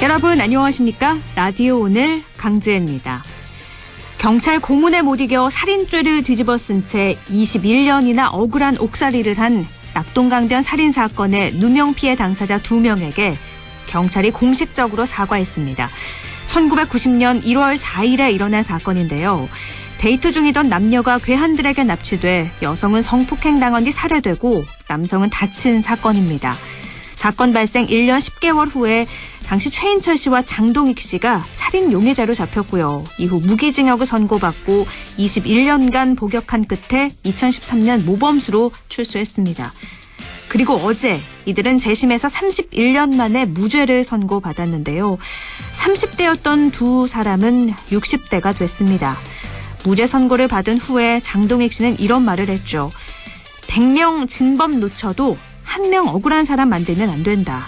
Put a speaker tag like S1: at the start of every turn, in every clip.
S1: 여러분 안녕하십니까? 라디오 오늘 강지혜입니다. 경찰 고문에 못 이겨 살인죄를 뒤집어 쓴 채 21년이나 억울한 옥살이를 한 낙동강변 살인사건의 누명 피해 당사자 2명에게 경찰이 공식적으로 사과했습니다. 1990년 1월 4일에 일어난 사건인데요. 데이트 중이던 남녀가 괴한들에게 납치돼 여성은 성폭행당한 뒤 살해되고 남성은 다친 사건입니다. 사건 발생 1년 10개월 후에 당시 최인철 씨와 장동익 씨가 살인 용의자로 잡혔고요. 이후 무기징역을 선고받고 21년간 복역한 끝에 2013년 모범수로 출소했습니다. 그리고 어제 이들은 재심에서 31년 만에 무죄를 선고받았는데요. 30대였던 두 사람은 60대가 됐습니다. 무죄 선고를 받은 후에 장동익 씨는 이런 말을 했죠. 100명 진범 놓쳐도 한 명 억울한 사람 만들면 안 된다.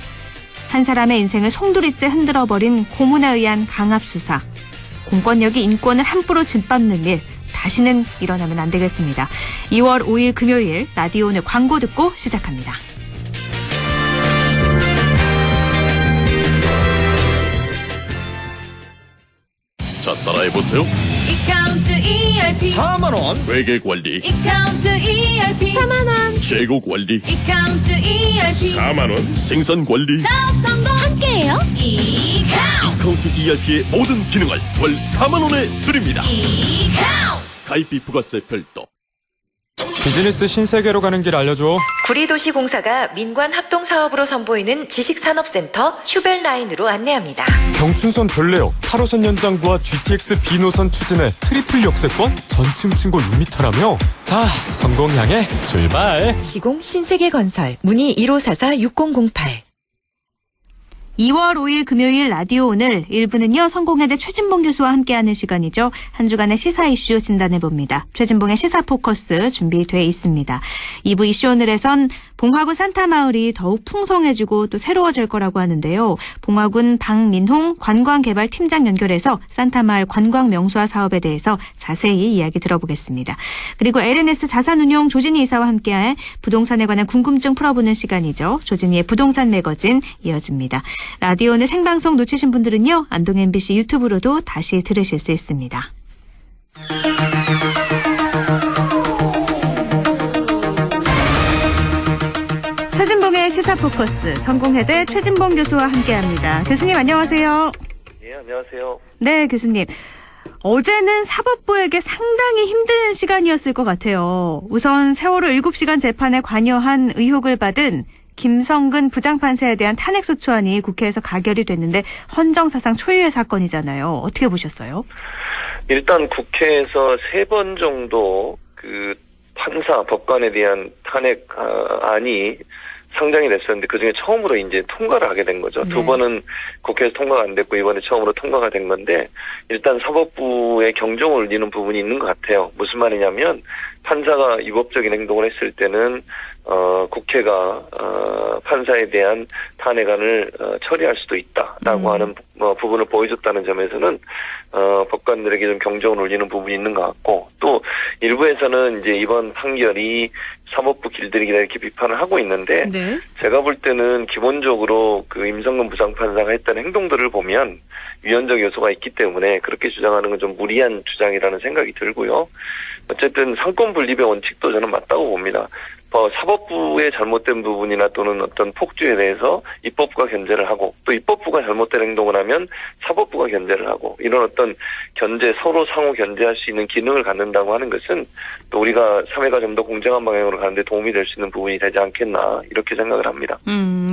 S1: 한 사람의 인생을 송두리째 흔들어버린 고문에 의한 강압수사. 공권력이 인권을 함부로 짓밟는 일 다시는 일어나면 안 되겠습니다. 2월 5일 금요일 라디오 오늘 광고 듣고 시작합니다.
S2: 자, 따라해보세요.
S3: 이카운트 ERP
S2: 4만원 회계관리,
S3: 이카운트 ERP
S2: 4만원 재고관리,
S3: 이카운트 ERP
S2: 4만원 생산관리.
S3: 사업 성공 함께해요.
S2: 이카운트 ERP의 모든 기능을 월 4만원에 드립니다.
S3: 이카운트
S2: 가입비 부가세 별도.
S4: 비즈니스 신세계로 가는 길 알려줘.
S5: 구리도시공사가 민관합동사업으로 선보이는 지식산업센터 휴벨라인으로 안내합니다.
S4: 경춘선 별내역 8호선 연장과 GTX B노선 추진해 트리플 역세권 전층 층고 6m라며. 자, 성공 향해 출발.
S5: 시공 신세계건설 문의 1544-6008.
S1: 2월 5일 금요일 라디오 오늘 1부는요. 성공회대 최진봉 교수와 함께하는 시간이죠. 한 주간의 시사 이슈 진단해봅니다. 최진봉의 시사 포커스 준비되어 있습니다. 2부 이슈 오늘에선 봉화군 산타마을이 더욱 풍성해지고 또 새로워질 거라고 하는데요. 봉화군 박민홍 관광개발팀장 연결해서 산타마을 관광명소화 사업에 대해서 자세히 이야기 들어보겠습니다. 그리고 LNS 자산운용 조진희 이사와 함께할 부동산에 관한 궁금증 풀어보는 시간이죠. 조진희의 부동산 매거진 이어집니다. 라디오는 생방송 놓치신 분들은요. 안동 MBC 유튜브로도 다시 들으실 수 있습니다. 최진봉의 시사포커스 성공회대 최진봉 교수와 함께합니다. 교수님 안녕하세요.
S6: 예, 안녕하세요.
S1: 네, 교수님. 어제는 사법부에게 상당히 힘든 시간이었을 것 같아요. 우선 세월호 7시간 재판에 관여한 의혹을 받은 김성근 부장판사에 대한 탄핵소추안이 국회에서 가결이 됐는데 헌정사상 초유의 사건이잖아요. 어떻게 보셨어요?
S6: 일단 국회에서 3번 정도 그 판사, 법관에 대한 탄핵안이 상정이 됐었는데 그중에 처음으로 이제 통과를 하게 된 거죠.
S1: 네.
S6: 2번은 국회에서 통과가 안 됐고 이번에 처음으로 통과가 된 건데 일단 사법부의 경종을 울리는 부분이 있는 것 같아요. 무슨 말이냐면 판사가 위법적인 행동을 했을 때는 국회가 판사에 대한 탄핵안을 처리할 수도 있다라고 하는 부분을 보여줬다는 점에서는 법관들에게 좀 경종을 울리는 부분이 있는 것 같고 또 일부에서는 이제 이번 판결이 사법부 길들이기다 이렇게 비판을 하고 있는데
S1: 네.
S6: 제가 볼 때는 기본적으로 그 임성근 부장판사가 했던 행동들을 보면 위헌적 요소가 있기 때문에 그렇게 주장하는 건 좀 무리한 주장이라는 생각이 들고요. 어쨌든 상권 분립의 원칙도 저는 맞다고 봅니다. 사법부의 잘못된 부분이나 또는 어떤 폭주에 대해서 입법부가 견제를 하고 또 입법부가 잘못된 행동을 하면 사법부가 견제를 하고 이런 어떤 서로 상호 견제할 수 있는 기능을 갖는다고 하는 것은 또 우리가 사회가 좀 더 공정한 방향으로 가는데 도움이 될 수 있는 부분이 되지 않겠나 이렇게 생각을 합니다.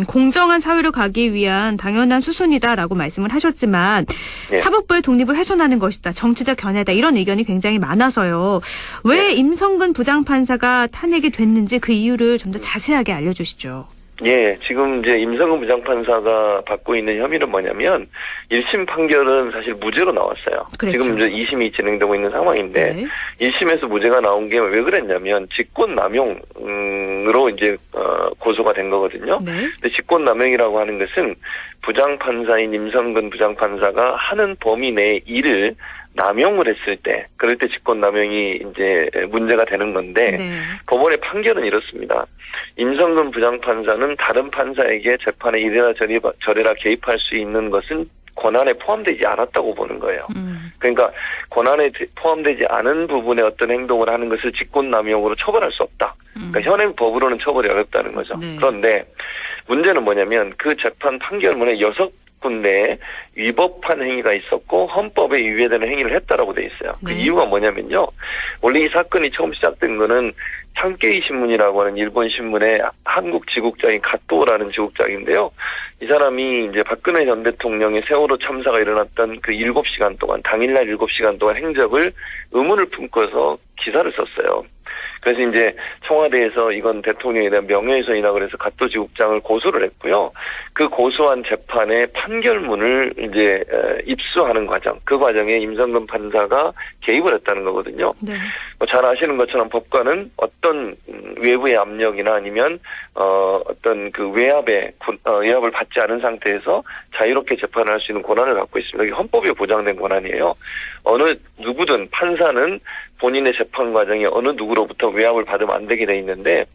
S1: 공정한 사회로 가기 위한 당연한 수순이다라고 말씀을 하셨지만
S6: 네.
S1: 사법부의 독립을 훼손하는 것이다. 정치적 견해다. 이런 의견이 굉장히 많아서요. 왜 임성근 부장판사가 탄핵이 됐는지 그 이유를 좀 더 자세하게 알려주시죠.
S6: 예, 지금 이제 임성근 부장판사가 받고 있는 혐의는 뭐냐면 1심 판결은 사실 무죄로 나왔어요.
S1: 그랬죠.
S6: 지금 이제 2심이 진행되고 있는 상황인데
S1: 네.
S6: 1심에서 무죄가 나온 게 왜 그랬냐면 직권남용으로 이제 고소가 된 거거든요.
S1: 네.
S6: 근데 직권남용이라고 하는 것은 부장판사인 임성근 부장판사가 하는 범위 내의 일을 남용을 했을 때, 그럴 때 직권남용이 이제 문제가 되는 건데,
S1: 네.
S6: 법원의 판결은 이렇습니다. 임성근 부장판사는 다른 판사에게 재판에 이래라 저래라 개입할 수 있는 것은 권한에 포함되지 않았다고 보는 거예요. 그러니까 권한에 포함되지 않은 부분의 어떤 행동을 하는 것을 직권남용으로 처벌할 수 없다. 그러니까 현행 법으로는 처벌이 어렵다는 거죠.
S1: 네.
S6: 그런데 문제는 뭐냐면 그 재판 판결문에 6군데에 위법한 행위가 있었고 헌법에 위배되는 행위를 했다라고 돼 있어요. 그
S1: 네.
S6: 이유가 뭐냐면요. 원래 이 사건이 처음 시작된 거는 산케이 신문이라고 하는 일본 신문의 한국 지국장인 가토라는 지국장인데요. 이 사람이 이제 박근혜 전 대통령의 세월호 참사가 일어났던 그 7시간 동안, 당일날 7시간 동안 행적을 의문을 품고서 기사를 썼어요. 그래서 이제 청와대에서 이건 대통령에 대한 명예훼손이라 그래서 가토 지국장을 고소를 했고요. 그 고소한 재판의 판결문을 이제 입수하는 과정, 그 과정에 임성근 판사가 개입을 했다는 거거든요.
S1: 네.
S6: 잘 아시는 것처럼 법관은 어떤 외부의 압력이나 아니면 어떤 그 외압을 받지 않은 상태에서 자유롭게 재판을 할 수 있는 권한을 갖고 있습니다. 이게 헌법에 보장된 권한이에요. 어느 누구든 판사는 본인의 재판 과정에 어느 누구로부터 외압을 받으면 안 되게 돼 있는데,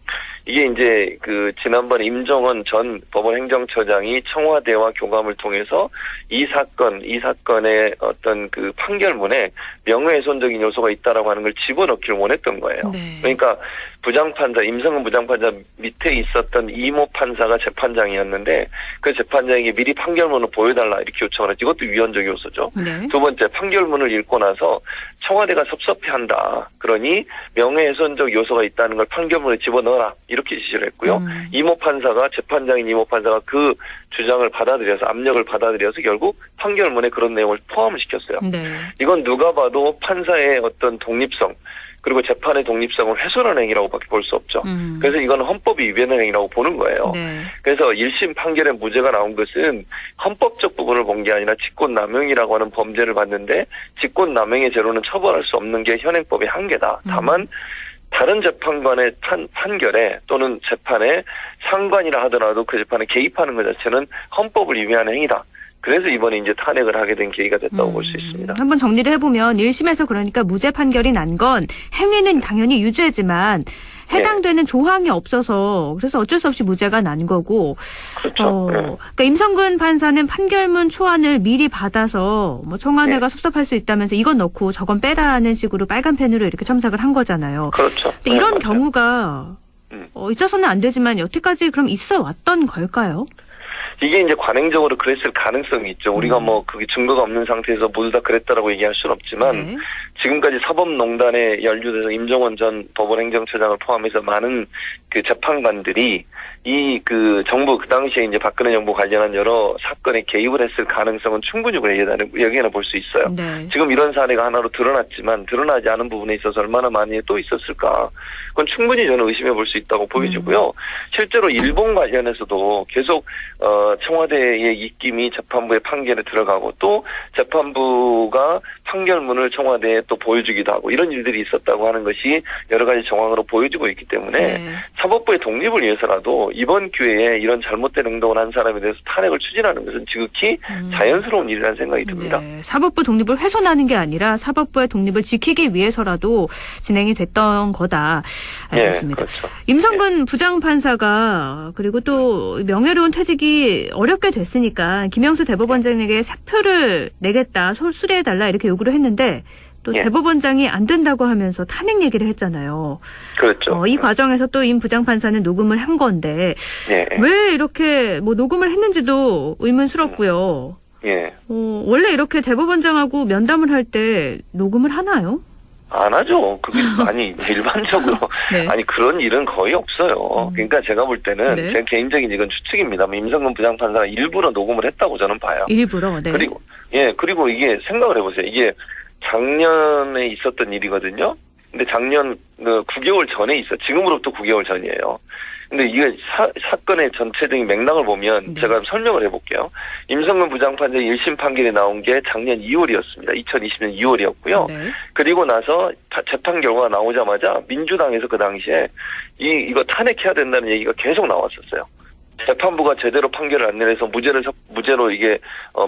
S6: 이게 이제 그 지난번 임종원 전 법원 행정처장이 청와대와 교감을 통해서 이 사건의 어떤 그 판결문에 명예훼손적인 요소가 있다라고 하는 걸 집어넣기를 원했던 거예요.
S1: 네.
S6: 그러니까 임성근 부장판사 밑에 있었던 이모 판사가 재판장이었는데 그 재판장에게 미리 판결문을 보여달라 이렇게 요청을 했죠. 이것도 위헌적 요소죠.
S1: 네.
S6: 두 번째, 판결문을 읽고 나서 청와대가 섭섭해한다. 그러니 명예훼손적 요소가 있다는 걸 판결문에 집어넣어라. 이렇게 지시를 했고요. 재판장인 이모 판사가 그 주장을 받아들여서, 압력을 받아들여서 결국 판결문에 그런 내용을 포함을 시켰어요.
S1: 네.
S6: 이건 누가 봐도 판사의 어떤 독립성, 그리고 재판의 독립성을 훼손하는 행위라고밖에 볼 수 없죠. 그래서 이건 헌법이 위배되는 행위라고 보는 거예요.
S1: 네.
S6: 그래서 1심 판결에 무죄가 나온 것은 헌법적 부분을 본 게 아니라 직권남용이라고 하는 범죄를 봤는데, 직권남용의 죄로는 처벌할 수 없는 게 현행법의 한계다. 다만 다른 재판관의 판결에 또는 재판에 상관이라 하더라도 그 재판에 개입하는 것 자체는 헌법을 위배하는 행위다. 그래서 이번에 이제 탄핵을 하게 된 계기가 됐다고 볼 수 있습니다.
S1: 한번 정리를 해보면 1심에서 그러니까 무죄 판결이 난 건 행위는 당연히 유죄지만 해당되는 조항이 없어서 그래서 어쩔 수 없이 무죄가 난 거고,
S6: 그렇죠.
S1: 그러니까 임성근 판사는 판결문 초안을 미리 받아서 뭐 청와대가 섭섭할 수 있다면서 이건 넣고 저건 빼라는 식으로 빨간 펜으로 이렇게 첨삭을 한 거잖아요.
S6: 그렇죠.
S1: 근데 이런
S6: 맞아요.
S1: 경우가 있어서는 안 되지만 여태까지 그럼 있어 왔던 걸까요?
S6: 이게 이제 관행적으로 그랬을 가능성이 있죠. 우리가 뭐 그게 증거가 없는 상태에서 모두 다 그랬다라고 얘기할 수는 없지만,
S1: 네.
S6: 지금까지 사법농단에 연루돼서 임종원 전 법원 행정처장을 포함해서 많은 그 재판관들이 이 그 정부, 그 당시에 이제 박근혜 정부 관련한 여러 사건에 개입을 했을 가능성은 충분히 여기에는 볼 수 있어요.
S1: 네.
S6: 지금 이런 사례가 하나로 드러났지만 드러나지 않은 부분에 있어서 얼마나 많이 또 있었을까? 그건 충분히 저는 의심해 볼 수 있다고 보여지고요. 실제로 일본 관련해서도 계속 청와대의 입김이 재판부의 판결에 들어가고, 또 재판부가 판결문을 청와대에 또 보여주기도 하고, 이런 일들이 있었다고 하는 것이 여러 가지 정황으로 보여지고 있기 때문에
S1: 네.
S6: 사법부의 독립을 위해서라도 이번 기회에 이런 잘못된 행동을 한 사람에 대해서 탄핵을 추진하는 것은 지극히 자연스러운 일이라는 생각이 듭니다.
S1: 네. 사법부 독립을 훼손하는 게 아니라 사법부의 독립을 지키기 위해서라도 진행이 됐던 거다. 알겠습니다.
S6: 네, 그렇죠.
S1: 임성근 부장판사가 그리고 또 명예로운 퇴직이 어렵게 됐으니까 김영수 대법원장에게 사표를 내겠다, 수리해달라 이렇게 요구를 했는데 또
S6: 예.
S1: 대법원장이 안 된다고 하면서 탄핵 얘기를 했잖아요.
S6: 그렇죠.
S1: 이 과정에서 또 임 부장판사는 녹음을 한 건데
S6: 예.
S1: 왜 이렇게 뭐 녹음을 했는지도 의문스럽고요.
S6: 예.
S1: 원래 이렇게 대법원장하고 면담을 할 때 녹음을 하나요?
S6: 안 하죠. 그게 아니 일반적으로
S1: 네.
S6: 아니 그런 일은 거의 없어요. 그러니까 제가 볼 때는
S1: 네.
S6: 제 개인적인 이건 추측입니다. 임성근 부장판사가 일부러 녹음을 했다고 저는 봐요.
S1: 일부러. 네.
S6: 그리고 이게 생각을 해보세요. 이게 작년에 있었던 일이거든요. 근데 작년 9개월 전에 지금으로부터 9개월 전이에요. 근데 이게 사건의 전체적인 맥락을 보면
S1: 네.
S6: 제가 설명을 해볼게요. 임성근 부장판사 1심 판결이 나온 게 작년 2월이었습니다. 2020년 2월이었고요.
S1: 네.
S6: 그리고 나서 재판 결과가 나오자마자 민주당에서 그 당시에 이거 탄핵해야 된다는 얘기가 계속 나왔었어요. 재판부가 제대로 판결을 안 내려서 무죄로 이게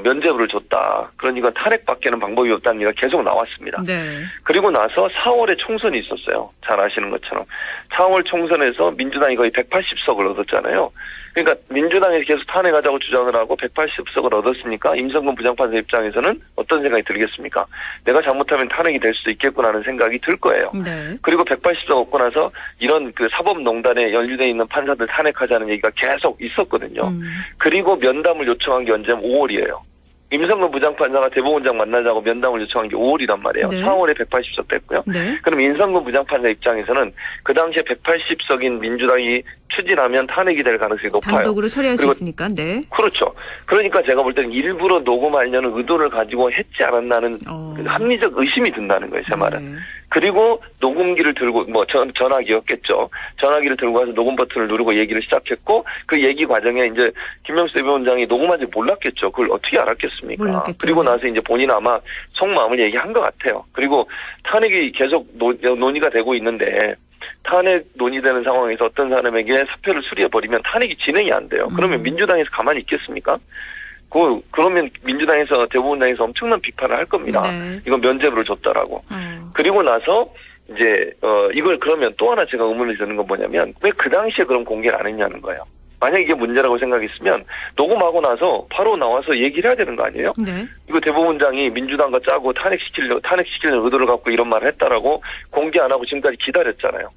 S6: 면죄부를 줬다. 그러니까 탄핵밖에는 방법이 없다는 얘기가 계속 나왔습니다.
S1: 네.
S6: 그리고 나서 4월에 총선이 있었어요. 잘 아시는 것처럼 4월 총선에서 민주당이 거의 180석을 얻었잖아요. 그러니까 민주당이 계속 탄핵하자고 주장을 하고 180석을 얻었으니까 임성근 부장판사 입장에서는 어떤 생각이 들겠습니까? 내가 잘못하면 탄핵이 될 수도 있겠구나 하는 생각이 들 거예요.
S1: 네.
S6: 그리고 180석 얻고 나서 이런 그 사법농단에 연루되어 있는 판사들 탄핵하자는 얘기가 계속 있었거든요. 그리고 면담을 요청한 게 언제면 5월이에요. 임성근 부장판사가 대법원장 만나자고 면담을 요청한 게 5월이란 말이에요.
S1: 네.
S6: 4월에 180석 됐고요.
S1: 네.
S6: 그럼 임성근 부장판사 입장에서는 그 당시에 180석인 민주당이 추진하면 탄핵이 될 가능성이 높아요.
S1: 단독으로 처리할 수
S6: 그리고
S1: 있으니까. 네.
S6: 그렇죠. 그러니까 제가 볼 때는 일부러 녹음하려는 의도를 가지고 했지 않았나는 합리적 의심이 든다는 거예요, 제 말은.
S1: 네.
S6: 그리고 녹음기를 들고 전화기였겠죠. 전화기를 들고 가서 녹음 버튼을 누르고 얘기를 시작했고 그 얘기 과정에 이제 김명수 대법원장이 녹음한지 몰랐겠죠. 그걸 어떻게 알았겠습니까?
S1: 몰랐겠죠.
S6: 그리고 나서 이제 본인 아마 속마음을 얘기한 것 같아요. 그리고 탄핵이 계속 논의가 되고 있는데 탄핵 논의되는 상황에서 어떤 사람에게 사표를 수리해버리면 탄핵이 진행이 안 돼요. 그러면 민주당에서 가만히 있겠습니까? 그러면 민주당에서 대법원장에서 엄청난 비판을 할 겁니다.
S1: 네.
S6: 이건 면죄부를 줬다라고. 그리고 나서 이제 이걸 그러면 또 하나 제가 의문이 드는 건 뭐냐면 왜 그 당시에 그럼 공개를 안 했냐는 거예요. 만약 이게 문제라고 생각했으면 녹음하고 나서 바로 나와서 얘기를 해야 되는 거 아니에요?
S1: 네.
S6: 이거 대법원장이 민주당과 짜고 탄핵시키려는 의도를 갖고 이런 말을 했다라고 공개 안 하고 지금까지 기다렸잖아요.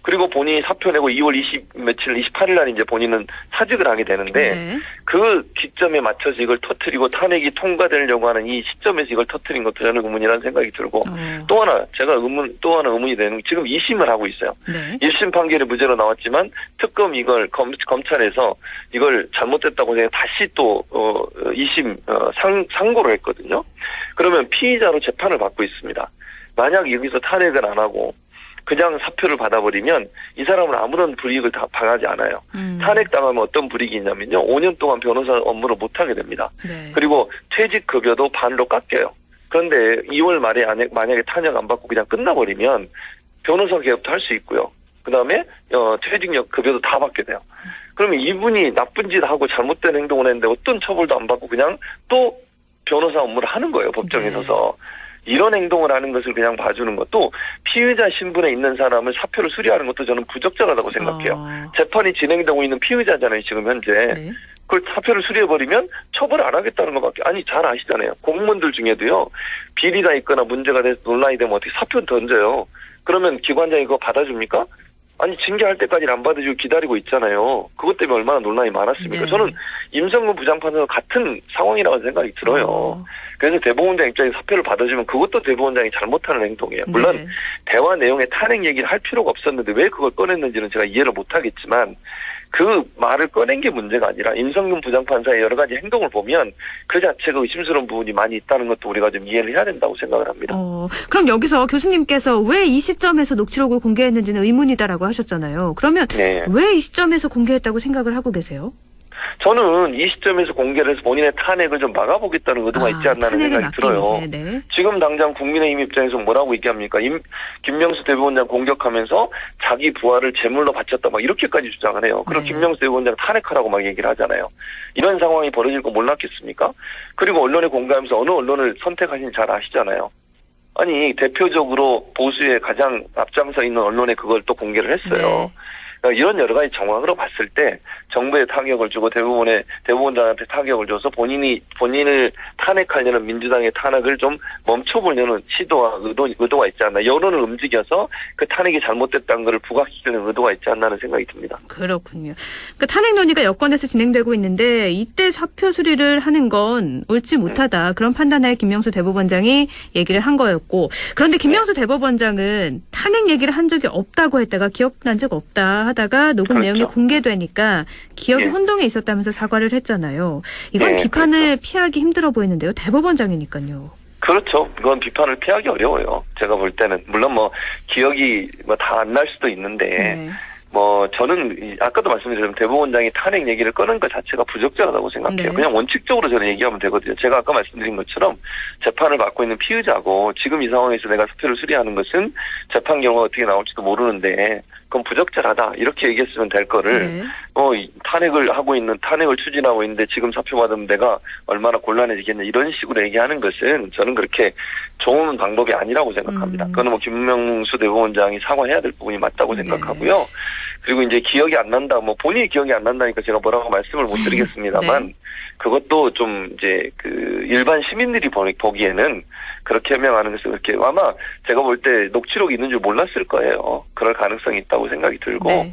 S6: 그리고 본인이 사표 내고 2월 28일 날 이제 본인은 사직을 하게 되는데
S1: 네.
S6: 그 기점에 맞춰서 이걸 터뜨리고 탄핵이 통과되려고 하는 이 시점에서 이걸 터뜨린 것도 저는 의문이라는 생각이 들고 또 하나 의문이 되는 게 지금 2심을 하고 있어요.
S1: 네.
S6: 1심 판결이 무죄로 나왔지만 특검 이걸 검찰에서 이걸 잘못됐다고 해서 다시 또 2심 상고를 했거든요. 그러면 피의자로 재판을 받고 있습니다. 만약 여기서 탄핵을 안 하고 그냥 사표를 받아버리면 이 사람은 아무런 불이익을 다 당하지 않아요. 탄핵당하면 어떤 불이익이 있냐면요. 5년 동안 변호사 업무를 못하게 됩니다.
S1: 네.
S6: 그리고 퇴직급여도 반으로 깎여요. 그런데 2월 말에 만약에 탄핵 안 받고 그냥 끝나버리면 변호사 개업도 할 수 있고요. 그다음에 퇴직급여도 다 받게 돼요. 그러면 이분이 나쁜 짓 하고 잘못된 행동을 했는데 어떤 처벌도 안 받고 그냥 또 변호사 업무를 하는 거예요. 법정에 서서. 이런 행동을 하는 것을 그냥 봐주는 것도 피의자 신분에 있는 사람을 사표를 수리하는 것도 저는 부적절하다고 생각해요. 재판이 진행되고 있는 피의자잖아요. 지금 현재.
S1: 네.
S6: 그걸 사표를 수리해버리면 처벌을 안 하겠다는 것밖에. 아니 잘 아시잖아요. 공무원들 중에도요. 비리가 있거나 문제가 돼서 논란이 되면 어떻게 사표 던져요. 그러면 기관장이 그거 받아줍니까? 아니 징계할 때까지는 안 받아주고 기다리고 있잖아요. 그것 때문에 얼마나 논란이 많았습니까?
S1: 네.
S6: 저는 임성근 부장판사와 같은 상황이라고 생각이 들어요. 그래서 대법원장 입장에서 사표를 받아주면 그것도 대법원장이 잘못하는 행동이에요. 물론
S1: 네.
S6: 대화 내용에 탄핵 얘기를 할 필요가 없었는데 왜 그걸 꺼냈는지는 제가 이해를 못하겠지만 그 말을 꺼낸 게 문제가 아니라 임성근 부장판사의 여러 가지 행동을 보면 그 자체가 의심스러운 부분이 많이 있다는 것도 우리가 좀 이해를 해야 된다고 생각을 합니다.
S1: 그럼 여기서 교수님께서 왜 이 시점에서 녹취록을 공개했는지는 의문이다라고 하셨잖아요. 그러면
S6: 네.
S1: 왜 이 시점에서 공개했다고 생각을 하고 계세요?
S6: 저는 이 시점에서 공개를 해서 본인의 탄핵을 좀 막아보겠다는 의도가 있지 않나는 생각이 들어요.
S1: 네.
S6: 지금 당장 국민의힘 입장에서 뭐라고 얘기합니까? 김명수 대법원장 공격하면서 자기 부하를 제물로 바쳤다 막 이렇게까지 주장을 해요. 그리고
S1: 네.
S6: 김명수 대법원장 탄핵하라고 막 얘기를 하잖아요. 이런 상황이 벌어질 거 몰랐겠습니까? 그리고 언론에 공개하면서 어느 언론을 선택하시는지 잘 아시잖아요. 아니 대표적으로 보수에 가장 앞장서 있는 언론에 그걸 또 공개를 했어요.
S1: 네.
S6: 이런 여러 가지 정황으로 봤을 때 정부에 타격을 주고 대법원장한테 타격을 줘서 본인을 탄핵하려는 민주당의 탄핵을 좀 멈춰보려는 시도와 의도가 있지 않나. 여론을 움직여서 그 탄핵이 잘못됐다는 것을 부각시키는 의도가 있지 않나는 생각이 듭니다.
S1: 그렇군요. 그러니까 탄핵 논의가 여권에서 진행되고 있는데 이때 사표 수리를 하는 건 옳지 못하다. 그런 판단에 김명수 대법원장이 얘기를 한 거였고 그런데 김명수 대법원장은 탄핵 얘기를 한 적이 없다고 했다가 기억난 적 없다 하다가 녹음
S6: 그렇죠.
S1: 내용이 공개되니까 기억이
S6: 예.
S1: 혼동해 있었다면서 사과를 했잖아요. 이건
S6: 네,
S1: 비판을
S6: 그렇죠.
S1: 피하기 힘들어 보이는데요. 대법원장이니까요.
S6: 그렇죠. 그건 비판을 피하기 어려워요. 제가 볼 때는. 물론 기억이 다 안 날 수도 있는데
S1: 네.
S6: 저는 아까도 말씀드렸지만 대법원장이 탄핵 얘기를 꺼낸 것 자체가 부적절하다고 생각해요.
S1: 네.
S6: 그냥 원칙적으로 저는 얘기하면 되거든요. 제가 아까 말씀드린 것처럼 재판을 받고 있는 피의자고 지금 이 상황에서 내가 사표를 수리하는 것은 재판 결과가 어떻게 나올지도 모르는데 그건 부적절하다 이렇게 얘기했으면 될 거를
S1: 네.
S6: 탄핵을 추진하고 있는데 지금 사표 받으면 내가 얼마나 곤란해지겠냐 이런 식으로 얘기하는 것은 저는 그렇게 좋은 방법이 아니라고 생각합니다. 그거는 뭐 김명수 대법원장이 사과해야 될 부분이 맞다고 생각하고요. 그리고 이제 기억이 안 난다, 뭐 본인이 기억이 안 난다니까 제가 뭐라고 말씀을 못 드리겠습니다만
S1: 네.
S6: 그것도 좀 이제 그 일반 시민들이 보기에는 그렇게 해명하는 것은 그렇게 아마 제가 볼 때 녹취록이 있는 줄 몰랐을 거예요. 그럴 가능성이 있다고 생각이 들고
S1: 네.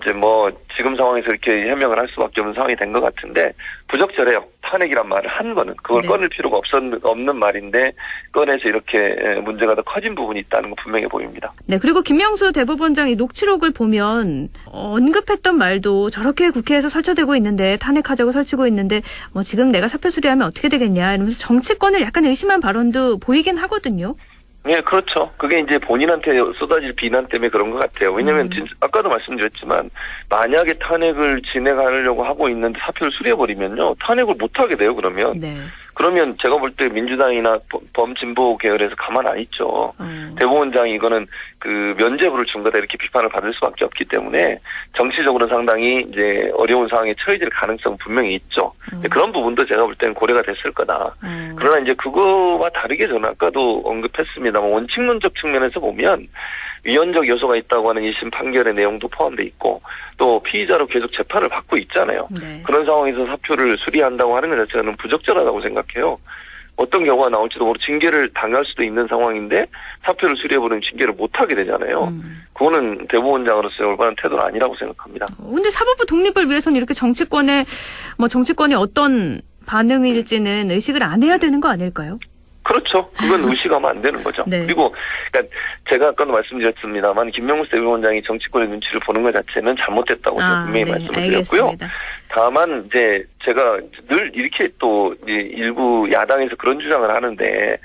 S6: 이제 뭐 지금 상황에서 이렇게 해명을 할 수밖에 없는 상황이 된 것 같은데 부적절해요. 탄핵이란 말을 한 거는 그걸
S1: 네.
S6: 꺼낼 필요가 없는 말인데 꺼내서 이렇게 문제가 더 커진 부분이 있다는 건 분명해 보입니다.
S1: 네, 그리고 김명수 대법원장이 녹취록을 보면 언급했던 말도 저렇게 국회에서 설치되고 있는데 탄핵하자고 설치고 있는데 뭐 지금 내가 사표 수리하면 어떻게 되겠냐 이러면서 정치권을 약간 의심한 발언도 보이긴 하거든요.
S6: 네, 그렇죠. 그게 이제 본인한테 쏟아질 비난 때문에 그런 것 같아요. 왜냐하면 아까도 말씀드렸지만 만약에 탄핵을 진행하려고 하고 있는데 사표를 수리해버리면요. 탄핵을 못하게 돼요, 그러면.
S1: 네.
S6: 그러면 제가 볼 때 민주당이나 범진보 계열에서 가만 안 있죠. 대법원장이 이거는 그 면죄부를 준 거다 이렇게 비판을 받을 수밖에 없기 때문에 정치적으로 상당히 이제 어려운 상황에 처해질 가능성 분명히 있죠. 그런 부분도 제가 볼 때는 고려가 됐을 거다. 그러나 이제 그거와 다르게 저는 아까도 언급했습니다만 원칙론적 측면에서 보면 위헌적 요소가 있다고 하는 1심 판결의 내용도 포함되어 있고 또 피의자로 계속 재판을 받고 있잖아요.
S1: 네.
S6: 그런 상황에서 사표를 수리한다고 하는 것 자체는 부적절하다고 생각해요. 어떤 경우가 나올지도 모르고 징계를 당할 수도 있는 상황인데 사표를 수리해버리면 징계를 못하게 되잖아요. 그거는 대법원장으로서의 올바른 태도는 아니라고 생각합니다.
S1: 근데 사법부 독립을 위해서는 이렇게 정치권이 어떤 반응일지는 의식을 안 해야 되는 거 아닐까요?
S6: 그렇죠. 그건 의식하면 안 되는 거죠.
S1: 네.
S6: 그리고 그러니까 제가 아까도 말씀드렸습니다만 김명수 대법원장이 정치권의 눈치를 보는 것 자체는 잘못됐다고 제가 분명히
S1: 네,
S6: 말씀을 드렸고요.
S1: 알겠습니다.
S6: 다만 이제 제가 늘 이렇게 또 이제 일부 야당에서 그런 주장을 하는데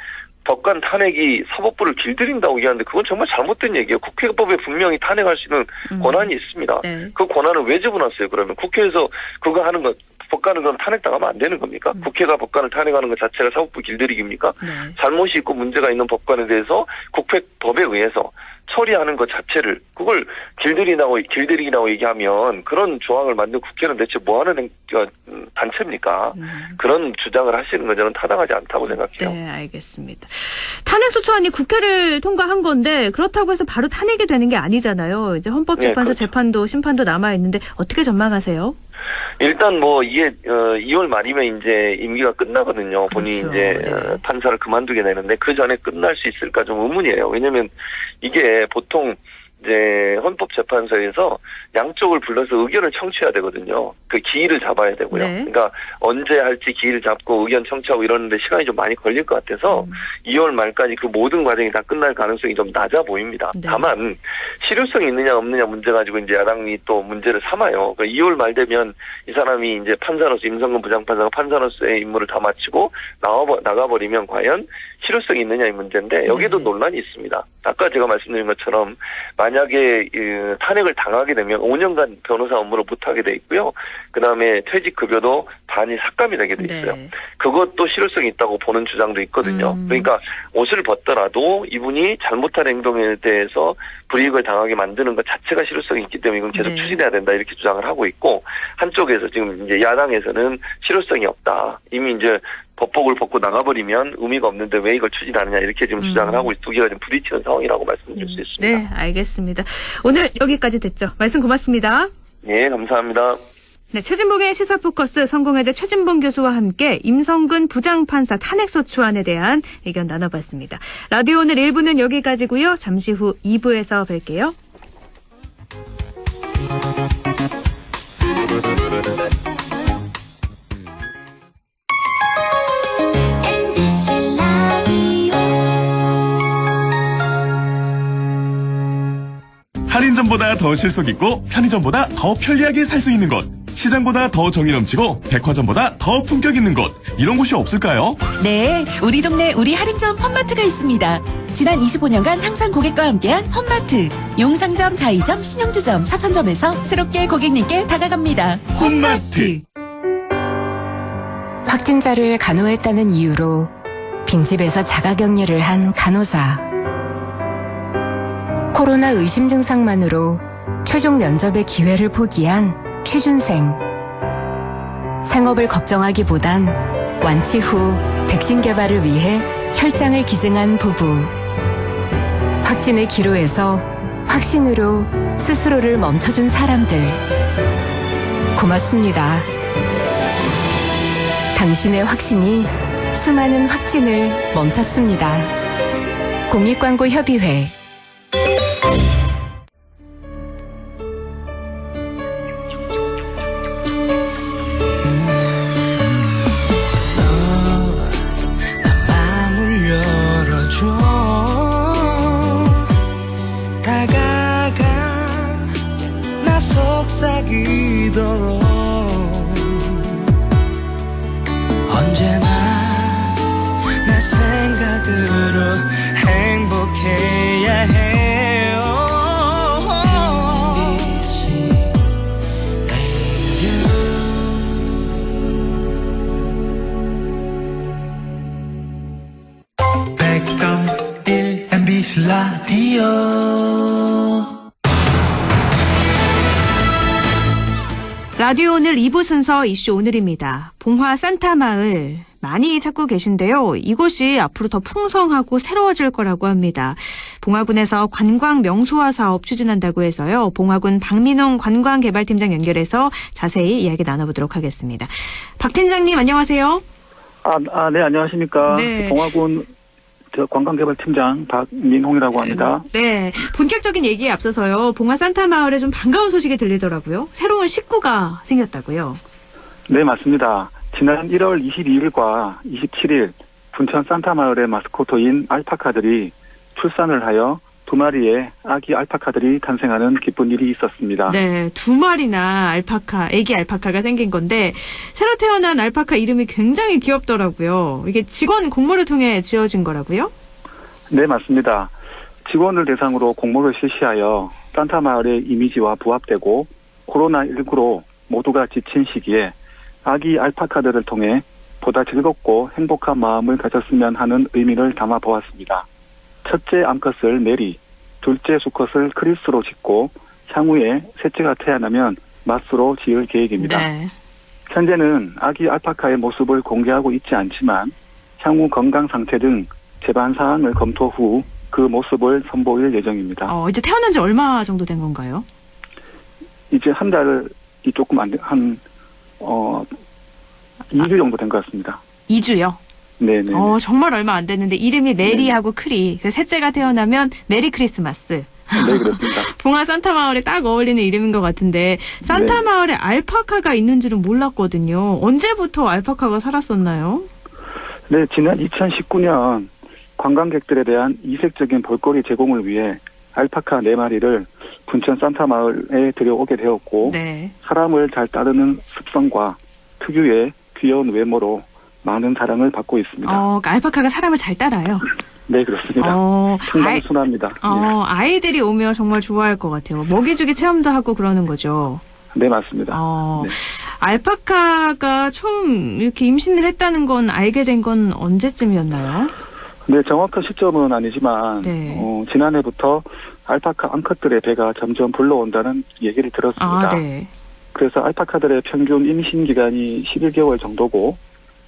S6: 법관 탄핵이 사법부를 길들인다고 얘기하는데 그건 정말 잘못된 얘기예요. 국회법에 분명히 탄핵할 수 있는 권한이 있습니다.
S1: 네.
S6: 그 권한을 왜 집어넣었어요? 그러면 국회에서 그거 하는 것 법관은 그럼 탄핵당하면 안 되는 겁니까? 국회가 법관을 탄핵하는 것 자체가 사법부 길들이기입니까?
S1: 네.
S6: 잘못이 있고 문제가 있는 법관에 대해서 국회법에 의해서 처리하는 것 자체를 그걸 길들이기라고 얘기하면 그런 조항을 만든 국회는 대체 뭐하는 단체입니까? 그런 주장을 하시는 건 저는 타당하지 않다고 생각해요.
S1: 네, 알겠습니다. 탄핵소추안이 국회를 통과한 건데 그렇다고 해서 바로 탄핵이 되는 게 아니잖아요. 이제 헌법재판소
S6: 네, 그렇죠.
S1: 재판도 심판도 남아 있는데 어떻게 전망하세요?
S6: 일단 뭐 이게 2월 말이면 이제 임기가 끝나거든요. 본인이
S1: 그렇죠.
S6: 이제
S1: 네.
S6: 판사를 그만두게 되는데 그 전에 끝날 수 있을까 좀 의문이에요. 왜냐면 이게 보통 이제 헌법재판소에서 양쪽을 불러서 의견을 청취해야 되거든요. 그 기일을 잡아야 되고요.
S1: 네.
S6: 그러니까 언제 할지 기일을 잡고 의견 청취하고 이러는데 시간이 좀 많이 걸릴 것 같아서 2월 말까지 그 모든 과정이 다 끝날 가능성이 좀 낮아 보입니다.
S1: 네.
S6: 다만 실효성이 있느냐 없느냐 문제 가지고 이제 야당이 또 문제를 삼아요. 그러니까 2월 말 되면 이 사람이 이제 판사로서 임성근 부장판사가 판사로서의 임무를 다 마치고 나가버리면 과연 실효성이 있느냐의 문제인데 여기도
S1: 네.
S6: 논란이 있습니다. 아까 제가 말씀드린 것처럼 만약에 탄핵을 당하게 되면 5년간 변호사 업무를 못하게 돼 있고요. 그다음에 퇴직급여도 반이 삭감이 되게 돼 있어요.
S1: 네.
S6: 그것도 실효성이 있다고 보는 주장도 있거든요. 그러니까 옷을 벗더라도 이분이 잘못한 행동에 대해서 불이익을 당하게 만드는 것 자체가 실효성이 있기 때문에 이건 계속
S1: 네.
S6: 추진해야 된다 이렇게 주장을 하고 있고 한쪽에서 지금 이제 야당에서는 실효성이 없다. 이미 이제 법복을 벗고 나가버리면 의미가 없는데 왜 이걸 추진하느냐 이렇게 지금 주장을 하고 두 개가 좀 부딪히는 상황이라고 말씀드릴 수 있습니다.
S1: 네, 알겠습니다. 오늘 여기까지 됐죠. 말씀 고맙습니다.
S6: 네, 감사합니다.
S1: 네, 최진봉의 시사포커스 성공회대 최진봉 교수와 함께 임성근 부장판사 탄핵소추안에 대한 의견 나눠봤습니다. 라디오 오늘 1부는 여기까지고요. 잠시 후 2부에서 뵐게요.
S3: MBC 라디오
S7: 할인점보다 더 실속 있고 편의점보다 더 편리하게 살 수 있는 곳, 시장보다 더 정이 넘치고 백화점보다 더 품격 있는 곳, 이런 곳이 없을까요?
S8: 네, 우리 동네 우리 할인점 펀마트가 있습니다. 지난 25년간 항상 고객과 함께한 펀마트. 용상점, 자이점, 신용주점, 사천점에서 새롭게 고객님께 다가갑니다.
S7: 홈마트.
S9: 확진자를 간호했다는 이유로 빈집에서 자가격리를 한 간호사. 코로나 의심 증상만으로 최종 면접의 기회를 포기한 취준생. 생업을 걱정하기보단 완치 후 백신 개발을 위해 혈장을 기증한 부부. 확진의 기로에서 확신으로 스스로를 멈춰준 사람들. 고맙습니다. 당신의 확신이 수많은 확진을 멈췄습니다. 공익광고협의회.
S10: 마음을 열어줘. 다가가 나 속삭이도록. 언제나 내 생각으로 행복해야 해요. MBC 라디오.
S1: 라디오 오늘 2부 순서 이슈 오늘입니다. 봉화 산타마을 많이 찾고 계신데요. 이곳이 앞으로 더 풍성하고 새로워질 거라고 합니다. 봉화군에서 관광 명소화 사업 추진한다고 해서요. 봉화군 박민홍 관광개발팀장 연결해서 자세히 이야기 나눠보도록 하겠습니다. 박 팀장님 안녕하세요.
S11: 네, 안녕하십니까.
S1: 네.
S11: 봉화군 관광개발팀장 박민홍이라고 합니다.
S1: 네, 본격적인 얘기에 앞서서요. 봉화 산타마을에 좀 반가운 소식이 들리더라고요. 새로운 식구가 생겼다고요.
S11: 네, 맞습니다. 지난 1월 22일과 27일 분천 산타마을의 마스코트인 알파카들이 출산을 하여 2마리의 아기 알파카들이 탄생하는 기쁜 일이 있었습니다.
S1: 네, 2마리나 아기 알파카가 생긴 건데 새로 태어난 알파카 이름이 굉장히 귀엽더라고요. 이게 직원 공모를 통해 지어진 거라고요?
S11: 네, 맞습니다. 직원을 대상으로 공모를 실시하여 산타마을의 이미지와 부합되고 코로나19로 모두가 지친 시기에 아기 알파카들을 통해 보다 즐겁고 행복한 마음을 가졌으면 하는 의미를 담아 보았습니다. 첫째 암컷을 메리, 둘째 수컷을 크리스로 짓고 향후에 셋째가 태어나면 마스로 지을 계획입니다.
S1: 네.
S11: 현재는 아기 알파카의 모습을 공개하고 있지 않지만 향후 건강 상태 등 제반 사항을 검토 후 그 모습을 선보일 예정입니다.
S1: 이제 태어난 지 얼마 정도 된 건가요?
S11: 이제 한 달이 조금 안 돼, 2주 정도 된 것 같습니다.
S1: 2주요?
S11: 네네.
S1: 정말 얼마 안 됐는데 이름이 메리하고 크리. 그래서 셋째가 태어나면 메리 크리스마스.
S11: 네, 그렇습니다.
S1: 봉화 산타마을에 딱 어울리는 이름인 것 같은데 산타마을에 알파카가 있는 줄은 몰랐거든요. 언제부터 알파카가 살았었나요?
S11: 네, 지난 2019년 관광객들에 대한 이색적인 볼거리 제공을 위해 알파카 4마리를 분천 산타마을에 들여오게 되었고
S1: 네.
S11: 사람을 잘 따르는 습성과 특유의 귀여운 외모로 많은 사랑을 받고 있습니다.
S1: 알파카가 사람을 잘 따라요?
S11: 네, 그렇습니다. 상당히 순합니다.
S1: 아이들이 오면 정말 좋아할 것 같아요. 먹이주기 체험도 하고 그러는 거죠?
S11: 네, 맞습니다.
S1: 네. 알파카가 처음 이렇게 임신을 했다는 건 알게 된 건 언제쯤이었나요?
S11: 네, 정확한 시점은 아니지만
S1: 네.
S11: 지난해부터 알파카 암컷들의 배가 점점 불러온다는 얘기를 들었습니다.
S1: 네.
S11: 그래서 알파카들의 평균 임신 기간이 11개월 정도고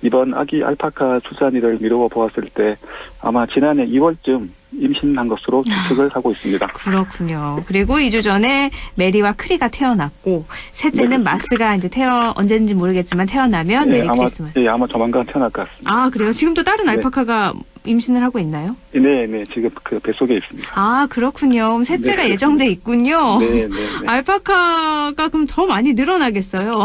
S11: 이번 아기 알파카 출산일을 미루어 보았을 때 아마 지난해 2월쯤 임신한 것으로 추측을 하고 있습니다.
S1: 그렇군요. 그리고 2주 전에 메리와 크리가 태어났고 셋째는 마스가 이제 언제인지 모르겠지만 태어나면 메리 크리스마스.
S11: 네, 아마 조만간 태어날 것 같습니다.
S1: 그래요? 지금 또 다른 알파카가 임신을 하고 있나요?
S11: 네, 지금 그 뱃속에 있습니다.
S1: 그렇군요. 그럼 셋째가
S11: 네,
S1: 예정돼 있군요.
S11: 네.
S1: 알파카가 그럼 더 많이 늘어나겠어요?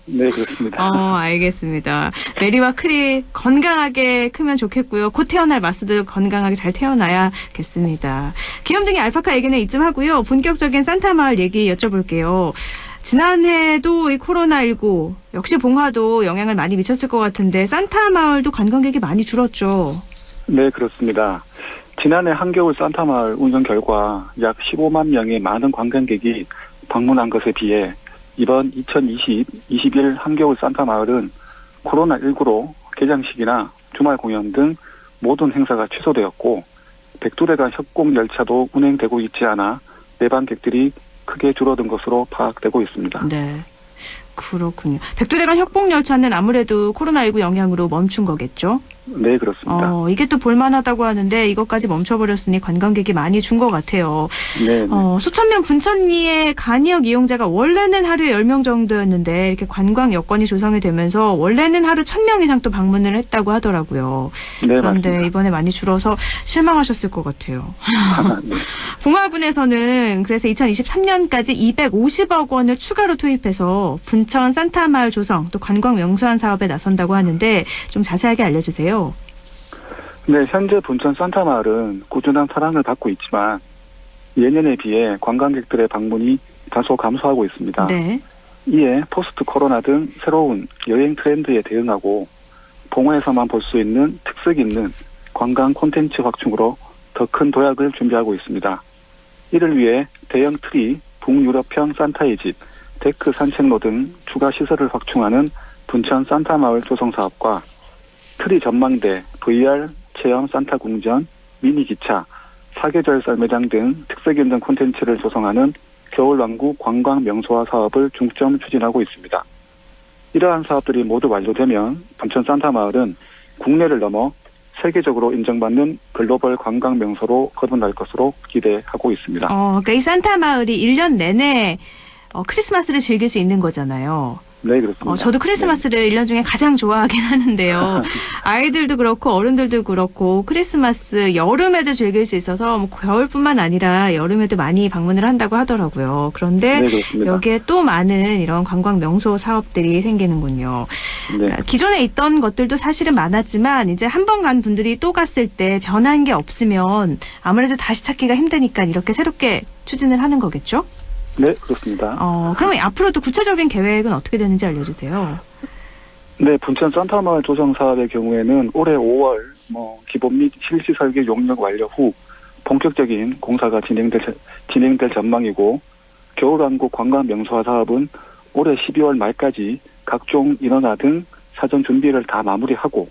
S11: 네, 그렇습니다.
S1: 알겠습니다. 메리와 크리 건강하게 크면 좋겠고요. 곧 태어날 마스도 건강하게 잘 태어나야겠습니다. 귀염둥이 알파카 얘기는 이쯤 하고요. 본격적인 산타마을 얘기 여쭤볼게요. 지난해도 이 코로나19 역시 봉화도 영향을 많이 미쳤을 것 같은데 산타마을도 관광객이 많이 줄었죠? 네,
S11: 그렇습니다. 지난해 한겨울 산타마을 운영 결과 약 15만 명의 많은 관광객이 방문한 것에 비해 이번 2020-21 한겨울 산타마을은 코로나19로 개장식이나 주말 공연 등 모든 행사가 취소되었고 백두대간 협곡 열차도 운행되고 있지 않아 내방객들이 크게 줄어든 것으로 파악되고 있습니다.
S1: 네. 그렇군요. 백두대간 협곡열차는 아무래도 코로나19 영향으로 멈춘 거겠죠?
S11: 네, 그렇습니다.
S1: 이게 또 볼만하다고 하는데 이것까지 멈춰버렸으니 관광객이 많이 준 것 같아요.
S11: 네.
S1: 수천 명 분천리의 간이역 이용자가 원래는 하루에 10명 정도였는데 이렇게 관광 여건이 조성이 되면서 원래는 하루 1000명 이상 또 방문을 했다고 하더라고요.
S11: 네,
S1: 그런데
S11: 맞습니다.
S1: 이번에 많이 줄어서 실망하셨을 것 같아요.
S11: 네.
S1: 봉화군에서는 그래서 2023년까지 250억 원을 추가로 투입해서 분천 산타마을 조성 또 관광 명소환 사업에 나선다고 하는데 좀 자세하게 알려주세요.
S11: 네, 현재 분천 산타마을은 꾸준한 사랑을 받고 있지만 예년에 비해 관광객들의 방문이 다소 감소하고 있습니다.
S1: 네.
S11: 이에 포스트 코로나 등 새로운 여행 트렌드에 대응하고 봉화에서만 볼 수 있는 특색 있는 관광 콘텐츠 확충으로 더 큰 도약을 준비하고 있습니다. 이를 위해 대형 트리, 북유럽형 산타의 집, 데크 산책로 등 추가 시설을 확충하는 분천 산타마을 조성 사업과 트리 전망대, VR 체험 산타 궁전, 미니 기차, 사계절 썰매장 등 특색 있는 콘텐츠를 조성하는 겨울왕국 관광 명소화 사업을 중점 추진하고 있습니다. 이러한 사업들이 모두 완료되면 분천 산타마을은 국내를 넘어 세계적으로 인정받는 글로벌 관광 명소로 거듭날 것으로 기대하고 있습니다.
S1: 그러니까 이 산타 마을이 1년 내내 크리스마스를 즐길 수 있는 거잖아요.
S11: 네, 그렇습니다.
S1: 저도 크리스마스를 1년 중에 가장 좋아하긴 하는데요. 아이들도 그렇고 어른들도 그렇고 크리스마스 여름에도 즐길 수 있어서 뭐 겨울뿐만 아니라 여름에도 많이 방문을 한다고 하더라고요. 그런데
S11: 네, 그렇습니다.
S1: 여기에 또 많은 이런 관광 명소 사업들이 생기는군요.
S11: 네.
S1: 기존에 있던 것들도 사실은 많았지만 이제 한 번 간 분들이 또 갔을 때 변한 게 없으면 아무래도 다시 찾기가 힘드니까 이렇게 새롭게 추진을 하는 거겠죠?
S11: 네, 그렇습니다.
S1: 그러면 앞으로도 구체적인 계획은 어떻게 되는지 알려주세요.
S11: 네, 분천 산타마을 조성 사업의 경우에는 올해 5월 기본 및 실시 설계 용역 완료 후 본격적인 공사가 진행될 전망이고 겨울왕국 관광 명소화 사업은 올해 12월 말까지 각종 인허가 등 사전 준비를 다 마무리하고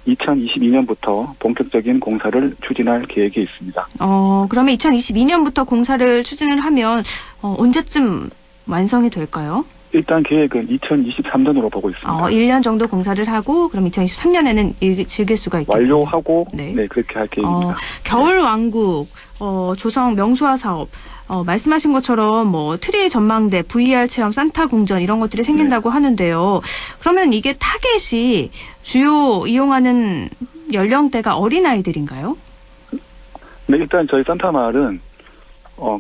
S11: 2022년부터 본격적인 공사를 추진할 계획이 있습니다.
S1: 그러면 2022년부터 공사를 추진을 하면 언제쯤 완성이 될까요?
S11: 일단 계획은 2023년으로 보고 있습니다.
S1: 1년 정도 공사를 하고 그럼 2023년에는 즐길 수가 있겠네요.
S11: 완료하고
S1: 네.
S11: 그렇게 할 계획입니다.
S1: 겨울왕국 조성 명소화 사업 말씀하신 것처럼 트리 전망대, VR 체험, 산타 궁전 이런 것들이 생긴다고 하는데요. 그러면 이게 타겟이 주요 이용하는 연령대가 어린아이들인가요?
S11: 네, 일단 저희 산타마을은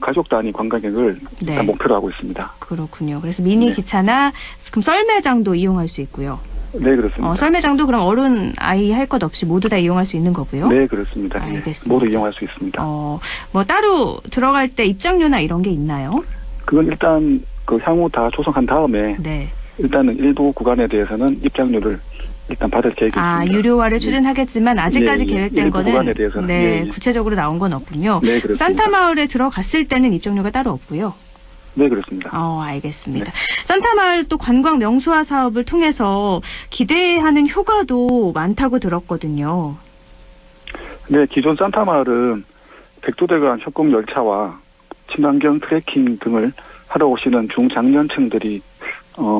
S11: 가족 단위 관광객을 일단 목표로 하고 있습니다.
S1: 그렇군요. 그래서 미니 기차나 그럼 썰매장도 이용할 수 있고요.
S11: 네, 그렇습니다.
S1: 썰매장도 그럼 어른 아이 할 것 없이 모두 다 이용할 수 있는 거고요.
S11: 네, 그렇습니다.
S1: 알겠습니다.
S11: 모두 이용할 수 있습니다.
S1: 따로 들어갈 때 입장료나 이런 게 있나요?
S11: 그건 일단 향후 다 조성한 다음에 일단은 일부 구간에 대해서는 입장료를 일단 받을 계획이 있습니다.
S1: 유료화를 추진하겠지만 아직까지 계획된
S11: 일부
S1: 거는
S11: 구간에 대해서는
S1: 구체적으로 나온 건 없군요.
S11: 네, 그렇습니다.
S1: 산타마을에 들어갔을 때는 입장료가 따로 없고요.
S11: 네, 그렇습니다.
S1: 알겠습니다. 산타마을 또 관광 명소화 사업을 통해서 기대하는 효과도 많다고 들었거든요.
S11: 네, 기존 산타마을은 백두대간 협곡열차와 친환경 트레킹 등을 하러 오시는 중장년층들이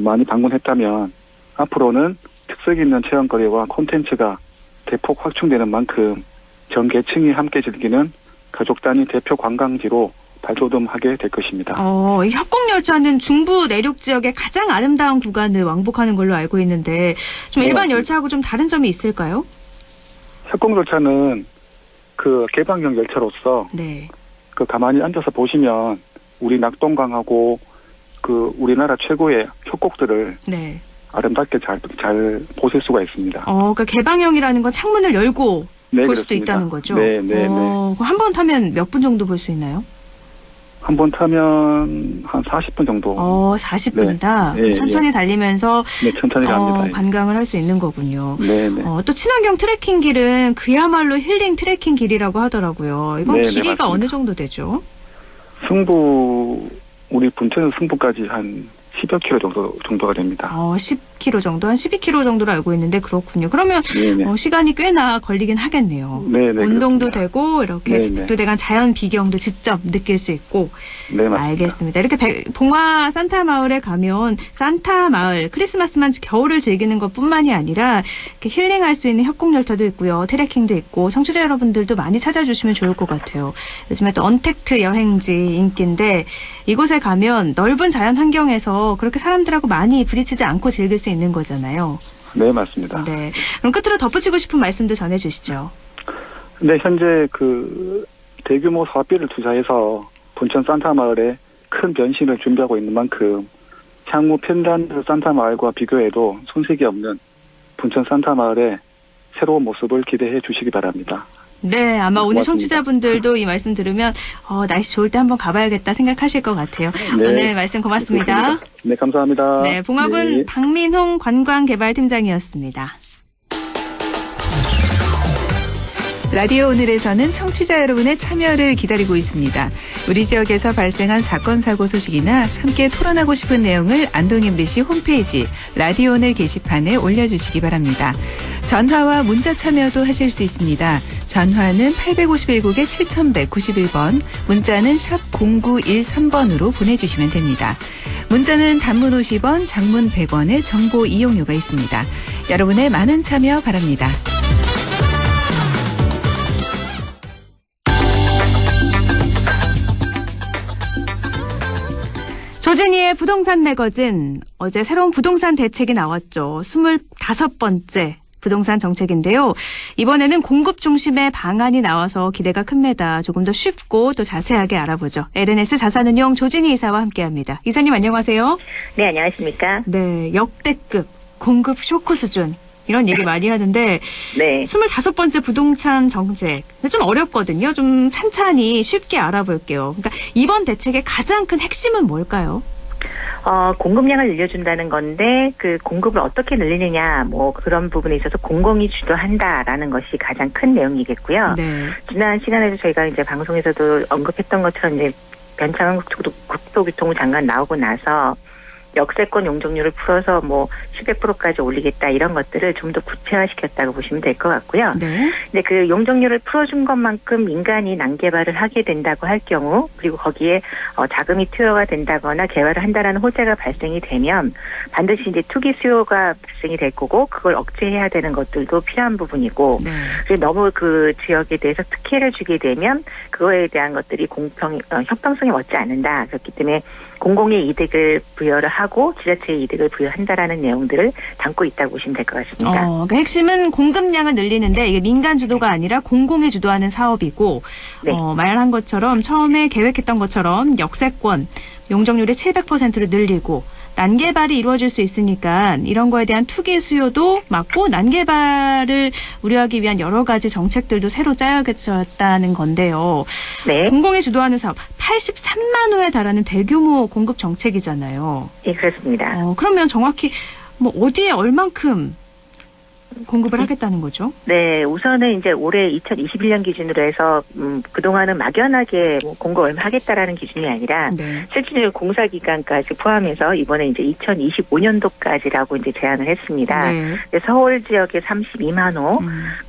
S11: 많이 방문했다면 앞으로는 특색 있는 체험거리와 콘텐츠가 대폭 확충되는 만큼 전 계층이 함께 즐기는 가족 단위 대표 관광지로 발돋움하게 될 것입니다.
S1: 이 협곡열차는 중부 내륙 지역의 가장 아름다운 구간을 왕복하는 걸로 알고 있는데 좀 일반 열차하고 좀 다른 점이 있을까요?
S11: 협곡열차는 개방형 열차로서 가만히 앉아서 보시면 우리 낙동강하고 우리나라 최고의 협곡들을 아름답게 잘 보실 수가 있습니다.
S1: 그러니까 개방형이라는 건 창문을 열고 볼 수도 있다는 거죠?
S11: 네.
S1: 한 번 타면 몇 분 정도 볼 수 있나요?
S11: 한 번 타면 한 40분 정도.
S1: 40분이다. 천천히 달리면서
S11: 천천히 갑니다.
S1: 관광을 할 수 있는 거군요.
S11: 네.
S1: 또 친환경 트레킹 길은 그야말로 힐링 트레킹 길이라고 하더라고요. 이건 길이가
S11: 맞습니다.
S1: 어느 정도 되죠?
S11: 우리 분천에서 승부까지 한 10여 킬로 정도가 됩니다.
S1: 10km 정도, 한 12km 정도로 알고 있는데 그렇군요. 그러면 시간이 꽤나 걸리긴 하겠네요.
S11: 네네.
S1: 운동도
S11: 그렇습니다.
S1: 되고 이렇게 백두대간 자연 비경도 직접 느낄 수 있고.
S11: 네, 맞습니다.
S1: 알겠습니다. 이렇게 봉화 산타 마을에 가면 산타 마을 크리스마스만 겨울을 즐기는 것뿐만이 아니라 이렇게 힐링할 수 있는 협곡열차도 있고요. 트레킹도 있고 청취자 여러분들도 많이 찾아주시면 좋을 것 같아요. 요즘에 또 언택트 여행지 인기인데 이곳에 가면 넓은 자연 환경에서 그렇게 사람들하고 많이 부딪히지 않고 즐길 수 있는 거잖아요.
S11: 네, 맞습니다.
S1: 네. 그럼 끝으로 덧붙이고 싶은 말씀도 전해주시죠.
S11: 네, 현재 대규모 사업비를 투자해서 분천 산타 마을에 큰 변신을 준비하고 있는 만큼 향후 핀란드 산타 마을과 비교해도 손색이 없는 분천 산타 마을의 새로운 모습을 기대해 주시기 바랍니다.
S1: 네, 아마 오늘
S11: 고맙습니다.
S1: 청취자분들도 이 말씀 들으면 날씨 좋을 때 한번 가봐야겠다 생각하실 것 같아요.
S11: 네.
S1: 오늘 말씀 고맙습니다.
S11: 네, 감사합니다.
S1: 네, 봉화군
S11: 네.
S1: 박민홍 관광개발팀장이었습니다.
S12: 라디오 오늘에서는 청취자 여러분의 참여를 기다리고 있습니다. 우리 지역에서 발생한 사건 사고 소식이나 함께 토론하고 싶은 내용을 안동 MBC 홈페이지 라디오 오늘 게시판에 올려주시기 바랍니다. 전화와 문자 참여도 하실 수 있습니다. 전화는 851국에 7191번, 문자는 샵 0913번으로 보내주시면 됩니다. 문자는 단문 50원, 장문 100원의 정보 이용료가 있습니다. 여러분의 많은 참여 바랍니다.
S1: 조진희의 부동산 매거진, 어제 새로운 부동산 대책이 나왔죠. 25번째 부동산 정책인데요. 이번에는 공급 중심의 방안이 나와서 기대가 큽니다. 조금 더 쉽고 또 자세하게 알아보죠. LNS 자산운용 조진희 이사와 함께합니다. 이사님 안녕하세요.
S13: 네, 안녕하십니까.
S1: 네, 역대급 공급 쇼크 수준. 이런 얘기 많이 하는데
S13: 네.
S1: 25번째 부동산 정책 좀 어렵거든요. 좀 찬찬히 쉽게 알아볼게요. 그러니까 이번 대책의 가장 큰 핵심은 뭘까요?
S13: 공급량을 늘려준다는 건데 그 공급을 어떻게 늘리느냐 뭐 그런 부분에 있어서 공공이 주도한다라는 것이 가장 큰 내용이겠고요.
S1: 네.
S13: 지난 시간에도 저희가 이제 방송에서도 언급했던 것처럼 이제 변창흠 국토교통부 장관 나오고 나서 역세권 용적률을 풀어서 뭐 11%까지 올리겠다 이런 것들을 좀 더 구체화시켰다고 보시면 될 것 같고요.
S1: 네.
S13: 근데 그 용적률을 풀어준 것만큼 민간이 난개발을 하게 된다고 할 경우 그리고 거기에 자금이 투여가 된다거나 개발을 한다라는 호재가 발생이 되면 반드시 이제 투기 수요가 발생이 될 거고 그걸 억제해야 되는 것들도 필요한 부분이고
S1: 네.
S13: 그래서 너무 그 지역에 대해서 특혜를 주게 되면 그거에 대한 것들이 형평성이 맞지 않는다. 그렇기 때문에 공공의 이득을 부여를 하고 지자체의 이득을 부여한다라는 내용들을 담고 있다고 보시면 될 것 같습니다.
S1: 그러니까 핵심은 공급량을 늘리는데 이게 민간 주도가 아니라 공공이 주도하는 사업이고
S13: 네.
S1: 말한 것처럼 처음에 계획했던 것처럼 역세권 용적률이 700%로 늘리고 난개발이 이루어질 수 있으니까 이런 거에 대한 투기 수요도 막고 난개발을 우려하기 위한 여러 가지 정책들도 새로 짜여졌다는 건데요.
S13: 네.
S1: 공공이 주도하는 사업 83만 호에 달하는 대규모 공급 정책이잖아요.
S13: 예, 그렇습니다.
S1: 그러면 정확히 뭐 어디에 얼만큼 공급을 하겠다는 거죠?
S13: 네, 우선은 이제 올해 2021년 기준으로 해서 그동안은 막연하게 뭐 공급을 하겠다라는 기준이 아니라
S1: 네.
S13: 실질적으로 공사 기간까지 포함해서 이번에 이제 2025년도까지라고 이제 제안을 했습니다.
S1: 네.
S13: 서울 지역에 32만 호,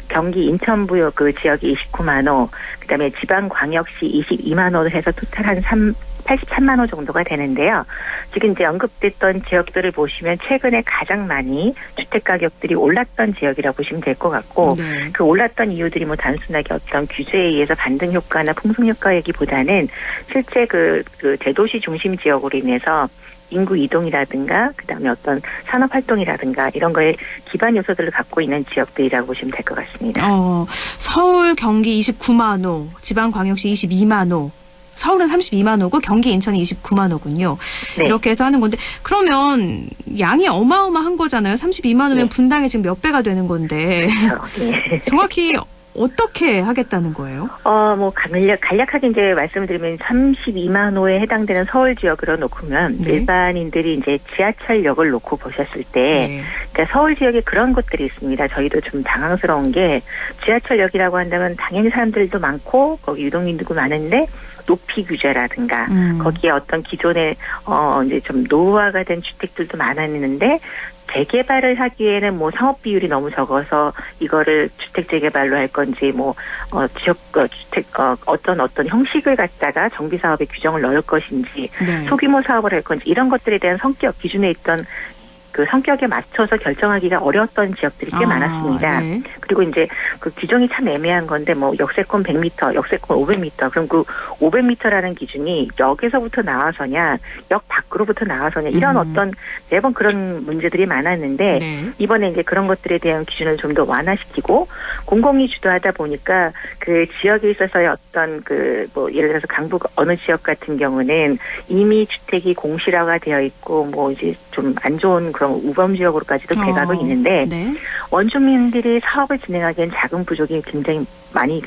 S13: 경기 인천부요 그 지역에 29만 호, 그다음에 지방광역시 22만 호를 해서 토탈 한 83만 호 정도가 되는데요. 지금 이제 언급됐던 지역들을 보시면 최근에 가장 많이 주택 가격들이 올랐던 지역이라고 보시면 될 것 같고
S1: 네.
S13: 그 올랐던 이유들이 뭐 단순하게 어떤 규제에 의해서 반등 효과나 풍성 효과이기보다는 실제 그 대도시 중심 지역으로 인해서 인구 이동이라든가 그다음에 어떤 산업 활동이라든가 이런 거에 기반 요소들을 갖고 있는 지역들이라고 보시면 될 것 같습니다.
S1: 서울, 경기 29만 호, 지방광역시 22만 호. 서울은 32만 호고 경기 인천이 29만 호군요.
S13: 네.
S1: 이렇게 해서 하는 건데 그러면 양이 어마어마한 거잖아요. 32만 호면
S13: 네.
S1: 분당에 지금 몇 배가 되는 건데
S13: 네.
S1: 정확히 어떻게 하겠다는 거예요?
S13: 뭐 간략하게 이제 말씀을 드리면 32만 호에 해당되는 서울 지역으로 놓고면
S1: 네.
S13: 일반인들이 이제 지하철역을 놓고 보셨을 때 그러니까 서울 지역에 그런 곳들이 있습니다. 저희도 좀 당황스러운 게 지하철역이라고 한다면 당연히 사람들도 많고 거기 유동인구도 많은데 높이 규제라든가 거기에 어떤 기존에 이제 좀 노후화가 된 주택들도 많았는데 재개발을 하기에는 뭐 상업 비율이 너무 적어서 이거를 주택 재개발로 할 건지 뭐 지역 주택 어떤 형식을 갖다가 정비 사업에 규정을 넣을 것인지 소규모 사업을 할 건지 이런 것들에 대한 성격 기준에 있던 그 성격에 맞춰서 결정하기가 어려웠던 지역들이 꽤 많았습니다.
S1: 네.
S13: 그리고 이제 그 규정이 참 애매한 건데 뭐 역세권 100m, 역세권 500m. 그럼 그 500m라는 기준이 역에서부터 나와서냐, 역 밖으로부터 나와서냐 이런 어떤 매번 그런 문제들이 많았는데 이번에 이제 그런 것들에 대한 기준을 좀 더 완화시키고 공공이 주도하다 보니까 그 지역에 있어서의 어떤 그 뭐 예를 들어서 강북 어느 지역 같은 경우는 이미 주택이 공실화가 되어 있고 뭐 이제 좀 안 좋은 그런 우범 지역으로까지도 돼가고 있는데 원주민들이 사업을 진행하기엔 자금 부족이 굉장히 많이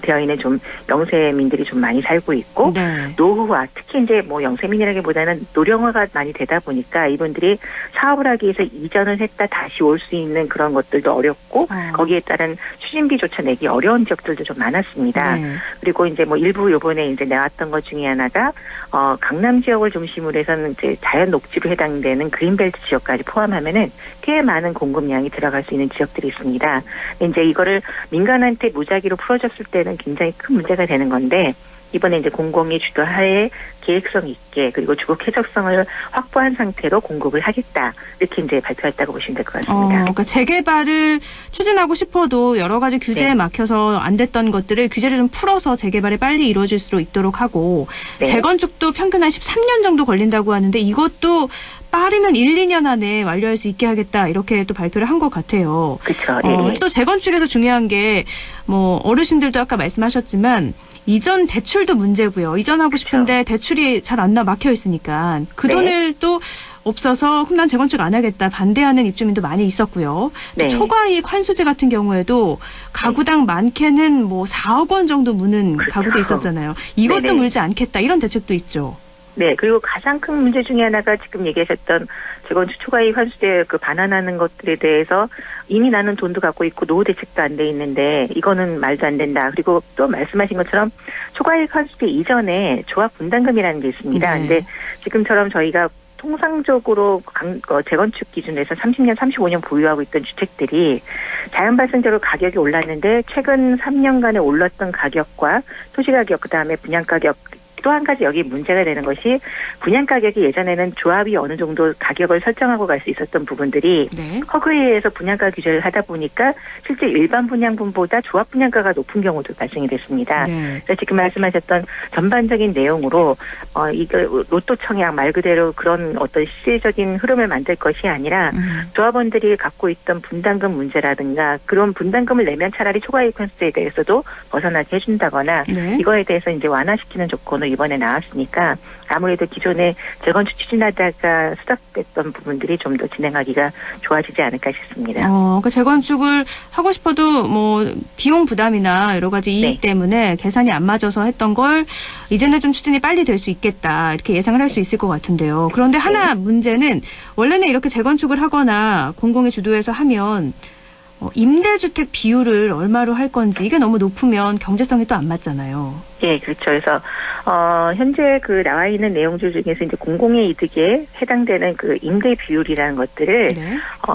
S13: 되어 있는 좀 영세민들이 좀 많이 살고 있고 노후화 특히 이제 뭐 영세민이라기보다는 노령화가 많이 되다 보니까 이분들이 사업을 하기 위해서 이전을 했다 다시 올 수 있는 그런 것들도 어렵고 거기에 따른 추진비조차 내기 어려운 지역들도 좀 많았습니다. 그리고 이제 뭐 일부 요번에 이제 나왔던 것 중에 하나가 강남 지역을 중심으로 해서는 이제 자연 녹지로 해당되는 그린벨트 지역까지 포함하면은 꽤 많은 공급량이 들어갈 수 있는 지역들이 있습니다. 이제 이거를 민간한테 무작위로 풀어줬을 때는 굉장히 큰 문제가 되는 건데 이번에 이제 공공이 주도하에 계획성 있게 그리고 주거 쾌적성을 확보한 상태로 공급을 하겠다 이렇게 이제 발표했다고 보시면 될 것 같습니다.
S1: 그러니까 재개발을 추진하고 싶어도 여러 가지 규제에 막혀서 안 됐던 것들을 규제를 좀 풀어서 재개발이 빨리 이루어질 수 있도록 하고 재건축도 평균 한 13년 정도 걸린다고 하는데 이것도 빠르면 1, 2년 안에 완료할 수 있게 하겠다 이렇게 또 발표를 한 것 같아요.
S13: 그렇죠.
S1: 또 재건축에서 중요한 게 뭐 어르신들도 아까 말씀하셨지만 이전 대출도 문제고요. 이전하고 싶은데 대출이 잘 안 나 막혀 있으니까 그 돈을 또 없어서 그럼 난 재건축 안 하겠다 반대하는 입주민도 많이 있었고요. 또 초과이익 환수제 같은 경우에도 가구당 많게는 뭐 4억 원 정도 무는 가구도 있었잖아요. 이것도 물지 않겠다 이런 대책도 있죠.
S13: 네, 그리고 가장 큰 문제 중에 하나가 지금 얘기하셨던 재건축 초과이익 환수제 그 반환하는 것들에 대해서 이미 나는 돈도 갖고 있고 노후 대책도 안 돼 있는데 이거는 말도 안 된다. 그리고 또 말씀하신 것처럼 초과이익 환수제 이전에 조합 분담금이라는 게 있습니다. 근데 지금처럼 저희가 통상적으로 재건축 기준에서 30년, 35년 보유하고 있던 주택들이 자연 발생적으로 가격이 올랐는데 최근 3년간에 올랐던 가격과 토지 가격 그다음에 분양 가격 또 한 가지 여기 문제가 되는 것이 분양 가격이 예전에는 조합이 어느 정도 가격을 설정하고 갈 수 있었던 부분들이 허그에 의해서 분양가 규제를 하다 보니까 실제 일반 분양분보다 조합 분양가가 높은 경우도 발생이 됐습니다. 그래서 지금 말씀하셨던 전반적인 내용으로 이거 로또 청약 말 그대로 그런 어떤 시대적인 흐름을 만들 것이 아니라 조합원들이 갖고 있던 분담금 문제라든가 그런 분담금을 내면 차라리 초과이익 환수제에 대해서도 벗어나게 해준다거나 이거에 대해서 이제 완화시키는 조건을 이번에 나왔으니까 아무래도 기존에 재건축 추진하다가 수락됐던 부분들이 좀 더 진행하기가 좋아지지 않을까 싶습니다.
S1: 그러니까 재건축을 하고 싶어도 뭐 비용 부담이나 여러 가지 이익 때문에 계산이 안 맞아서 했던 걸 이제는 좀 추진이 빨리 될 수 있겠다 이렇게 예상을 할 수 있을 것 같은데요. 그런데 하나 문제는 원래는 이렇게 재건축을 하거나 공공이 주도해서 하면 임대주택 비율을 얼마로 할 건지 이게 너무 높으면 경제성이 또 안 맞잖아요.
S13: 예, 그렇죠. 그래서 현재 그 나와 있는 내용들 중에서 이제 공공의 이득에 해당되는 그 임대 비율이라는 것들을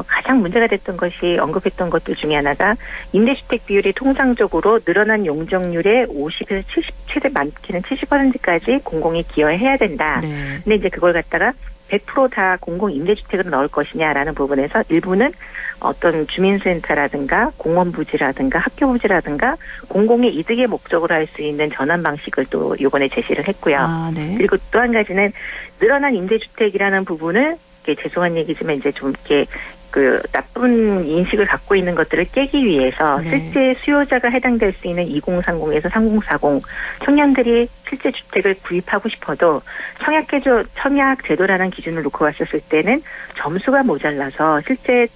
S13: 가장 문제가 됐던 것이 언급했던 것들 중에 하나가 임대주택 비율이 통상적으로 늘어난 용적률의 50에서 70 최대 많게는 70%까지 공공이 기여해야 된다. 근데 이제 그걸 갖다가 100% 다 공공 임대주택으로 넣을 것이냐라는 부분에서 일부는 어떤 주민센터라든가 공원부지라든가 학교부지라든가 공공의 이득의 목적으로 할 수 있는 전환 방식을 또 이번에 제시를 했고요. 그리고 또 한 가지는 늘어난 임대주택이라는 부분을 죄송한 얘기지만 이제 좀 이렇게 그 나쁜 인식을 갖고 있는 것들을 깨기 위해서 실제 수요자가 해당될 수 있는 2030에서 3040 청년들이 실제 주택을 구입하고 싶어도 청약 제도라는 기준을 놓고 봤었을 때는 점수가 모자라서 실제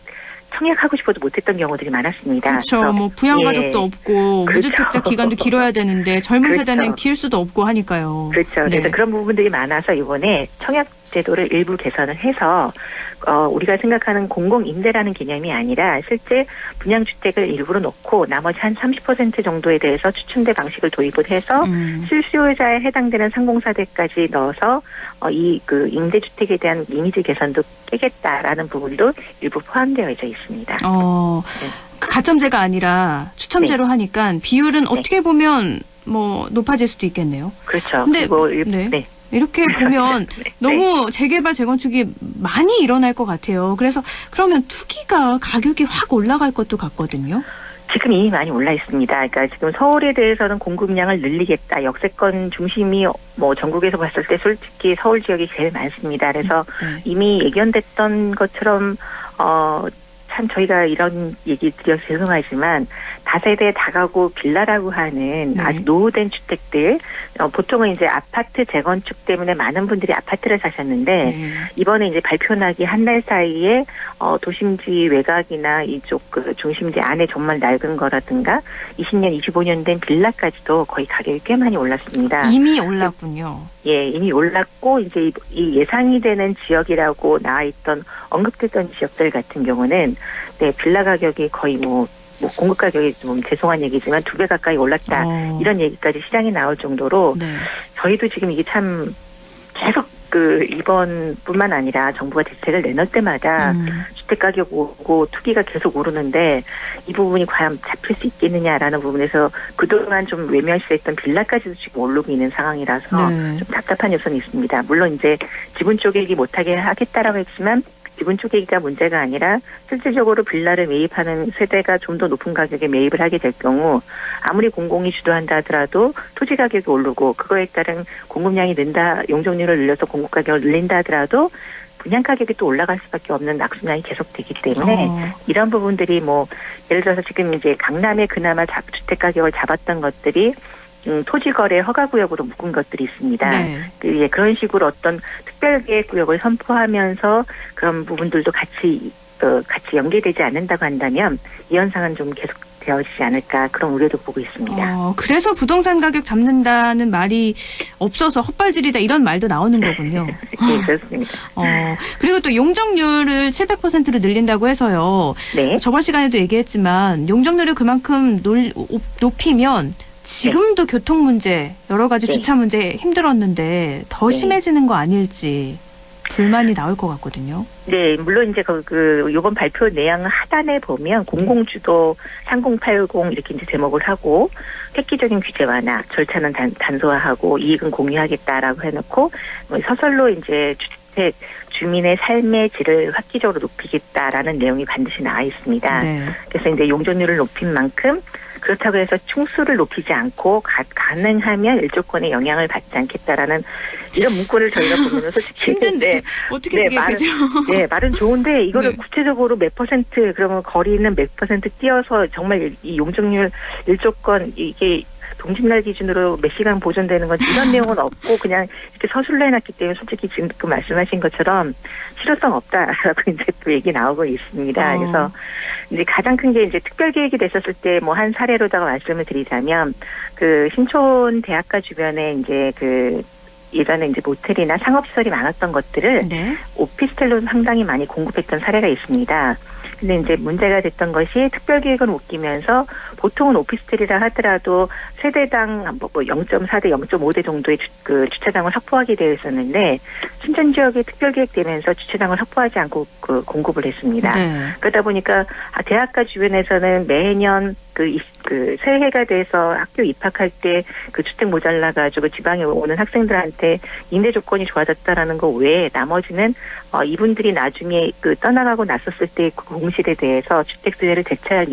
S13: 청약하고 싶어도 못했던 경우들이 많았습니다.
S1: 그렇죠.
S13: 그래서,
S1: 뭐 부양가족도
S13: 예.
S1: 없고
S13: 그렇죠.
S1: 무주택자 기간도 길어야 되는데 젊은
S13: 그렇죠.
S1: 세대는 길 수도 없고 하니까요.
S13: 그렇죠.
S1: 네.
S13: 그래서 그런 부분들이 많아서 이번에 청약 제도를 일부 개선을 해서 우리가 생각하는 공공임대라는 개념이 아니라 실제 분양주택을 일부러 놓고 나머지 한 30% 정도에 대해서 추첨제 방식을 도입을 해서 실수요자에 해당되는 상공사대까지 넣어서 이 그 임대주택에 대한 이미지 개선도 깨겠다라는 부분도 일부 포함되어 있습니다.
S1: 그 가점제가 아니라 추첨제로 하니까 비율은 어떻게 보면 뭐 높아질 수도 있겠네요.
S13: 그렇죠.
S1: 근데
S13: 네.
S1: 이렇게 보면 너무 재개발 재건축이 많이 일어날 것 같아요. 그래서 그러면 투기가 가격이 확 올라갈 것도 같거든요.
S13: 지금 이미 많이 올라 있습니다. 그러니까 지금 서울에 대해서는 공급량을 늘리겠다. 역세권 중심이 뭐 전국에서 봤을 때 솔직히 서울 지역이 제일 많습니다. 그래서 이미 예견됐던 것처럼 참 저희가 이런 얘기 드려서 죄송하지만 다세대 다가구 빌라라고 하는 아주 노후된 주택들 보통은 이제 아파트 재건축 때문에 많은 분들이 아파트를 사셨는데 이번에 이제 발표 나기 한 달 사이에 도심지 외곽이나 이쪽 그 중심지 안에 정말 낡은 거라든가 20년, 25년 된 빌라까지도 거의 가격이 꽤 많이 올랐습니다.
S1: 이미 올랐군요.
S13: 예, 이미 올랐고 이제 이 예상이 되는 지역이라고 나와 있던 언급됐던 지역들 같은 경우는 빌라 가격이 거의 뭐 공급 가격이 좀 죄송한 얘기지만 2배 가까이 올랐다. 이런 얘기까지 시장에 나올 정도로 저희도 지금 이게 참 계속 이번뿐만 아니라 정부가 대책을 내놓을 때마다 주택 가격 오고 투기가 계속 오르는데 이 부분이 과연 잡힐 수 있겠느냐라는 부분에서 그동안 좀 외면시했던 빌라까지도 지금 오르고 있는 상황이라서 좀 답답한 요소는 있습니다. 물론 이제 지분 쪼개기 못하게 하겠다라고 했지만 지분 쪼개기가 문제가 아니라 실질적으로 빌라를 매입하는 세대가 좀 더 높은 가격에 매입을 하게 될 경우 아무리 공공이 주도한다 하더라도 토지 가격이 오르고 그거에 따른 공급량이 는다, 용적률을 늘려서 공급 가격을 늘린다 하더라도 분양 가격이 또 올라갈 수밖에 없는 악순환이 계속되기 때문에 이런 부분들이 뭐 예를 들어서 지금 이제 강남에 그나마 주택 가격을 잡았던 것들이 토지거래 허가구역으로 묶은 것들이 있습니다. 그런 식으로 어떤 특별계획구역을 선포하면서 그런 부분들도 같이 연계되지 않는다고 한다면 이 현상은 좀 계속 되어지지 않을까 그런 우려도 보고 있습니다.
S1: 그래서 부동산 가격 잡는다는 말이 없어서 헛발질이다 이런 말도 나오는 거군요.
S13: 네, 그렇습니다.
S1: 그리고 또 용적률을 700%로 늘린다고 해서요. 저번 시간에도 얘기했지만 용적률을 그만큼 높이면 지금도 교통 문제, 여러 가지 주차 문제 힘들었는데 더 심해지는 거 아닐지 불만이 나올 것 같거든요.
S13: 네, 물론 이제 요번 발표 내용 하단에 보면 공공주도 3080 이렇게 이제 제목을 하고 획기적인 규제 완화, 절차는 단소화하고 이익은 공유하겠다라고 해놓고 서설로 이제 주택 주민의 삶의 질을 획기적으로 높이겠다라는 내용이 반드시 나와 있습니다. 그래서 이제 용적률을 높인 만큼 그렇다고 해서 충수를 높이지 않고 가능하면 일조권에 영향을 받지 않겠다라는 이런 문구를 저희가 보면서 솔직히
S1: 힘든데 어떻게 그게 그죠?
S13: 네, 말은 좋은데 이거를 구체적으로 몇 퍼센트 그러면 거리는 몇 퍼센트 띄어서 정말 이 용적률 일조권 이게 동짓날 기준으로 몇 시간 보존되는 건지 이런 내용은 없고 그냥 이렇게 서술로 해놨기 때문에 솔직히 지금 그 말씀하신 것처럼 실효성 없다라고 이제 또 얘기 나오고 있습니다. 그래서 이제 가장 큰 게 이제 특별 계획이 됐었을 때 뭐 한 사례로다가 말씀을 드리자면 그 신촌 대학가 주변에 이제 예전에 이제 모텔이나 상업시설이 많았던 것들을 오피스텔로 상당히 많이 공급했던 사례가 있습니다. 근데 이제 문제가 됐던 것이 특별계획을 웃기면서 보통은 오피스텔이라 하더라도 세대당 0.4대 0.5대 정도의 주차장을 확보하게 되어 있었는데 신촌 지역에 특별계획되면서 주차장을 확보하지 않고 공급을 했습니다. 그러다 보니까 대학가 주변에서는 매년 새해가 돼서 학교 입학할 때 주택 모자라가지고 지방에 오는 학생들한테 임대 조건이 좋아졌다라는 거 외에 나머지는 이분들이 나중에 떠나가고 났었을 때 공실에 대해서 주택 수요를 대체할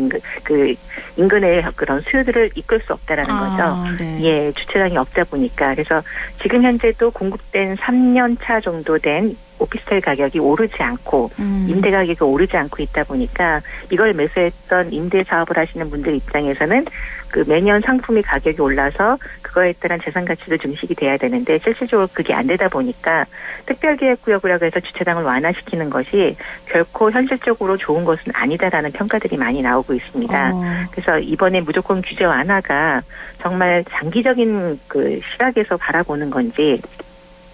S13: 인근의 그런 수요들을 이끌 수 없다라는 거죠. 예, 주차장이 없다 보니까. 그래서 지금 현재도 공급된 3년 차 정도 된 오피스텔 가격이 오르지 않고 임대 가격이 오르지 않고 있다 보니까 이걸 매수했던 임대 사업을 하시는 분들 입장에서는 그 매년 상품의 가격이 올라서 그거에 따른 재산 가치도 증식이 돼야 되는데 실질적으로 그게 안 되다 보니까 특별기획구역이라고 해서 주차장을 완화시키는 것이 결코 현실적으로 좋은 것은 아니다라는 평가들이 많이 나오고 있습니다. 그래서 이번에 무조건 규제 완화가 정말 장기적인 그 시각에서 바라보는 건지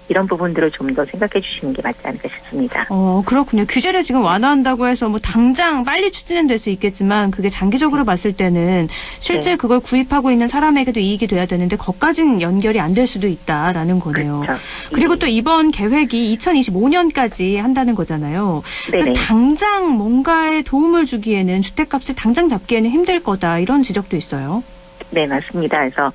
S13: 이런 부분들을 좀 더 생각해 주시는 게 맞지 않을까 싶습니다.
S1: 그렇군요. 규제를 지금 완화한다고 해서 뭐 당장 빨리 추진은 될 수 있겠지만 그게 장기적으로 봤을 때는 실제
S13: 네.
S1: 그걸 구입하고 있는 사람에게도 이익이 돼야 되는데 거기까지는 연결이 안 될 수도 있다라는 거네요.
S13: 그렇죠.
S1: 그리고 또 이번 계획이 2025년까지 한다는 거잖아요.
S13: 네네.
S1: 당장 뭔가에 도움을 주기에는 주택값을 당장 잡기에는 힘들 거다 이런 지적도 있어요.
S13: 네, 맞습니다. 그래서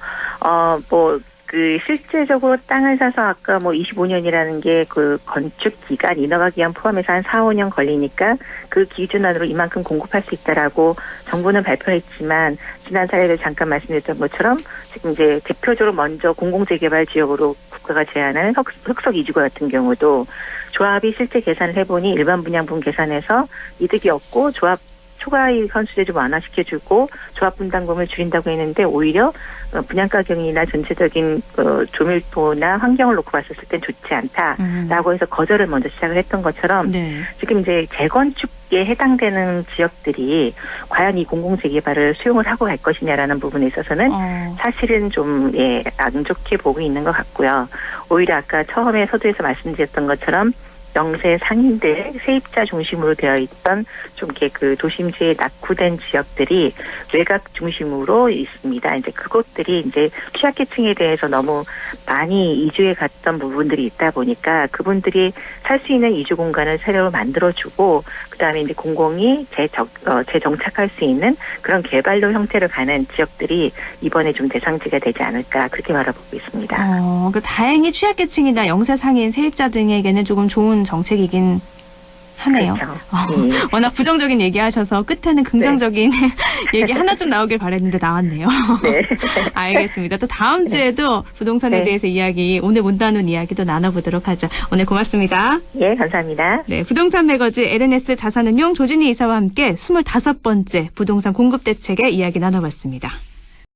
S13: 실제적으로 땅을 사서 아까 25년이라는 게 그 건축 기간, 인허가 기간 포함해서 한 4, 5년 걸리니까 그 기준 안으로 이만큼 공급할 수 있다라고 정부는 발표했지만 지난 사례를 잠깐 말씀드렸던 것처럼 지금 이제 대표적으로 먼저 공공재개발 지역으로 국가가 제한하는 흑석 이주가 같은 경우도 조합이 실제 계산을 해보니 일반 분양분 계산해서 이득이 없고 조합 초과이익 환수제 좀 완화시켜주고 조합 분담금을 줄인다고 했는데 오히려 분양가격이나 전체적인 조밀도나 환경을 놓고 봤을 땐 좋지 않다라고 해서 거절을 먼저 시작을 했던 것처럼 지금 이제 재건축에 해당되는 지역들이 과연 이 공공재개발을 수용을 하고 갈 것이냐라는 부분에 있어서는 사실은 좀 안 좋게 보고 있는 것 같고요. 오히려 아까 처음에 서두에서 말씀드렸던 것처럼 영세 상인들 세입자 중심으로 되어 있던 좀 이렇게 그 도심지에 낙후된 지역들이 외곽 중심으로 있습니다. 이제 그곳들이 이제 취약계층에 대해서 너무 많이 이주해 갔던 부분들이 있다 보니까 그분들이 살 수 있는 이주 공간을 새로 만들어주고 그다음에 이제 공공이 재정착할 수 있는 그런 개발로 형태를 가는 지역들이 이번에 좀 대상지가 되지 않을까 그렇게 바라보고 있습니다.
S1: 다행히 취약계층이나 영세 상인 세입자 등에게는 조금 좋은 정책이긴 하네요.
S13: 그렇죠.
S1: 워낙 부정적인 얘기하셔서 끝에는 긍정적인 얘기 하나 좀 나오길 바랬는데 나왔네요.
S13: 네.
S1: 알겠습니다. 또 다음 주에도 부동산에 대해서 이야기 오늘 못 나눈 이야기도 나눠보도록 하죠. 오늘 고맙습니다.
S13: 예, 감사합니다.
S1: 네, 부동산 매거진 LNS 자산운용 조진희 이사와 함께 25번째 부동산 공급 대책의 이야기 나눠봤습니다.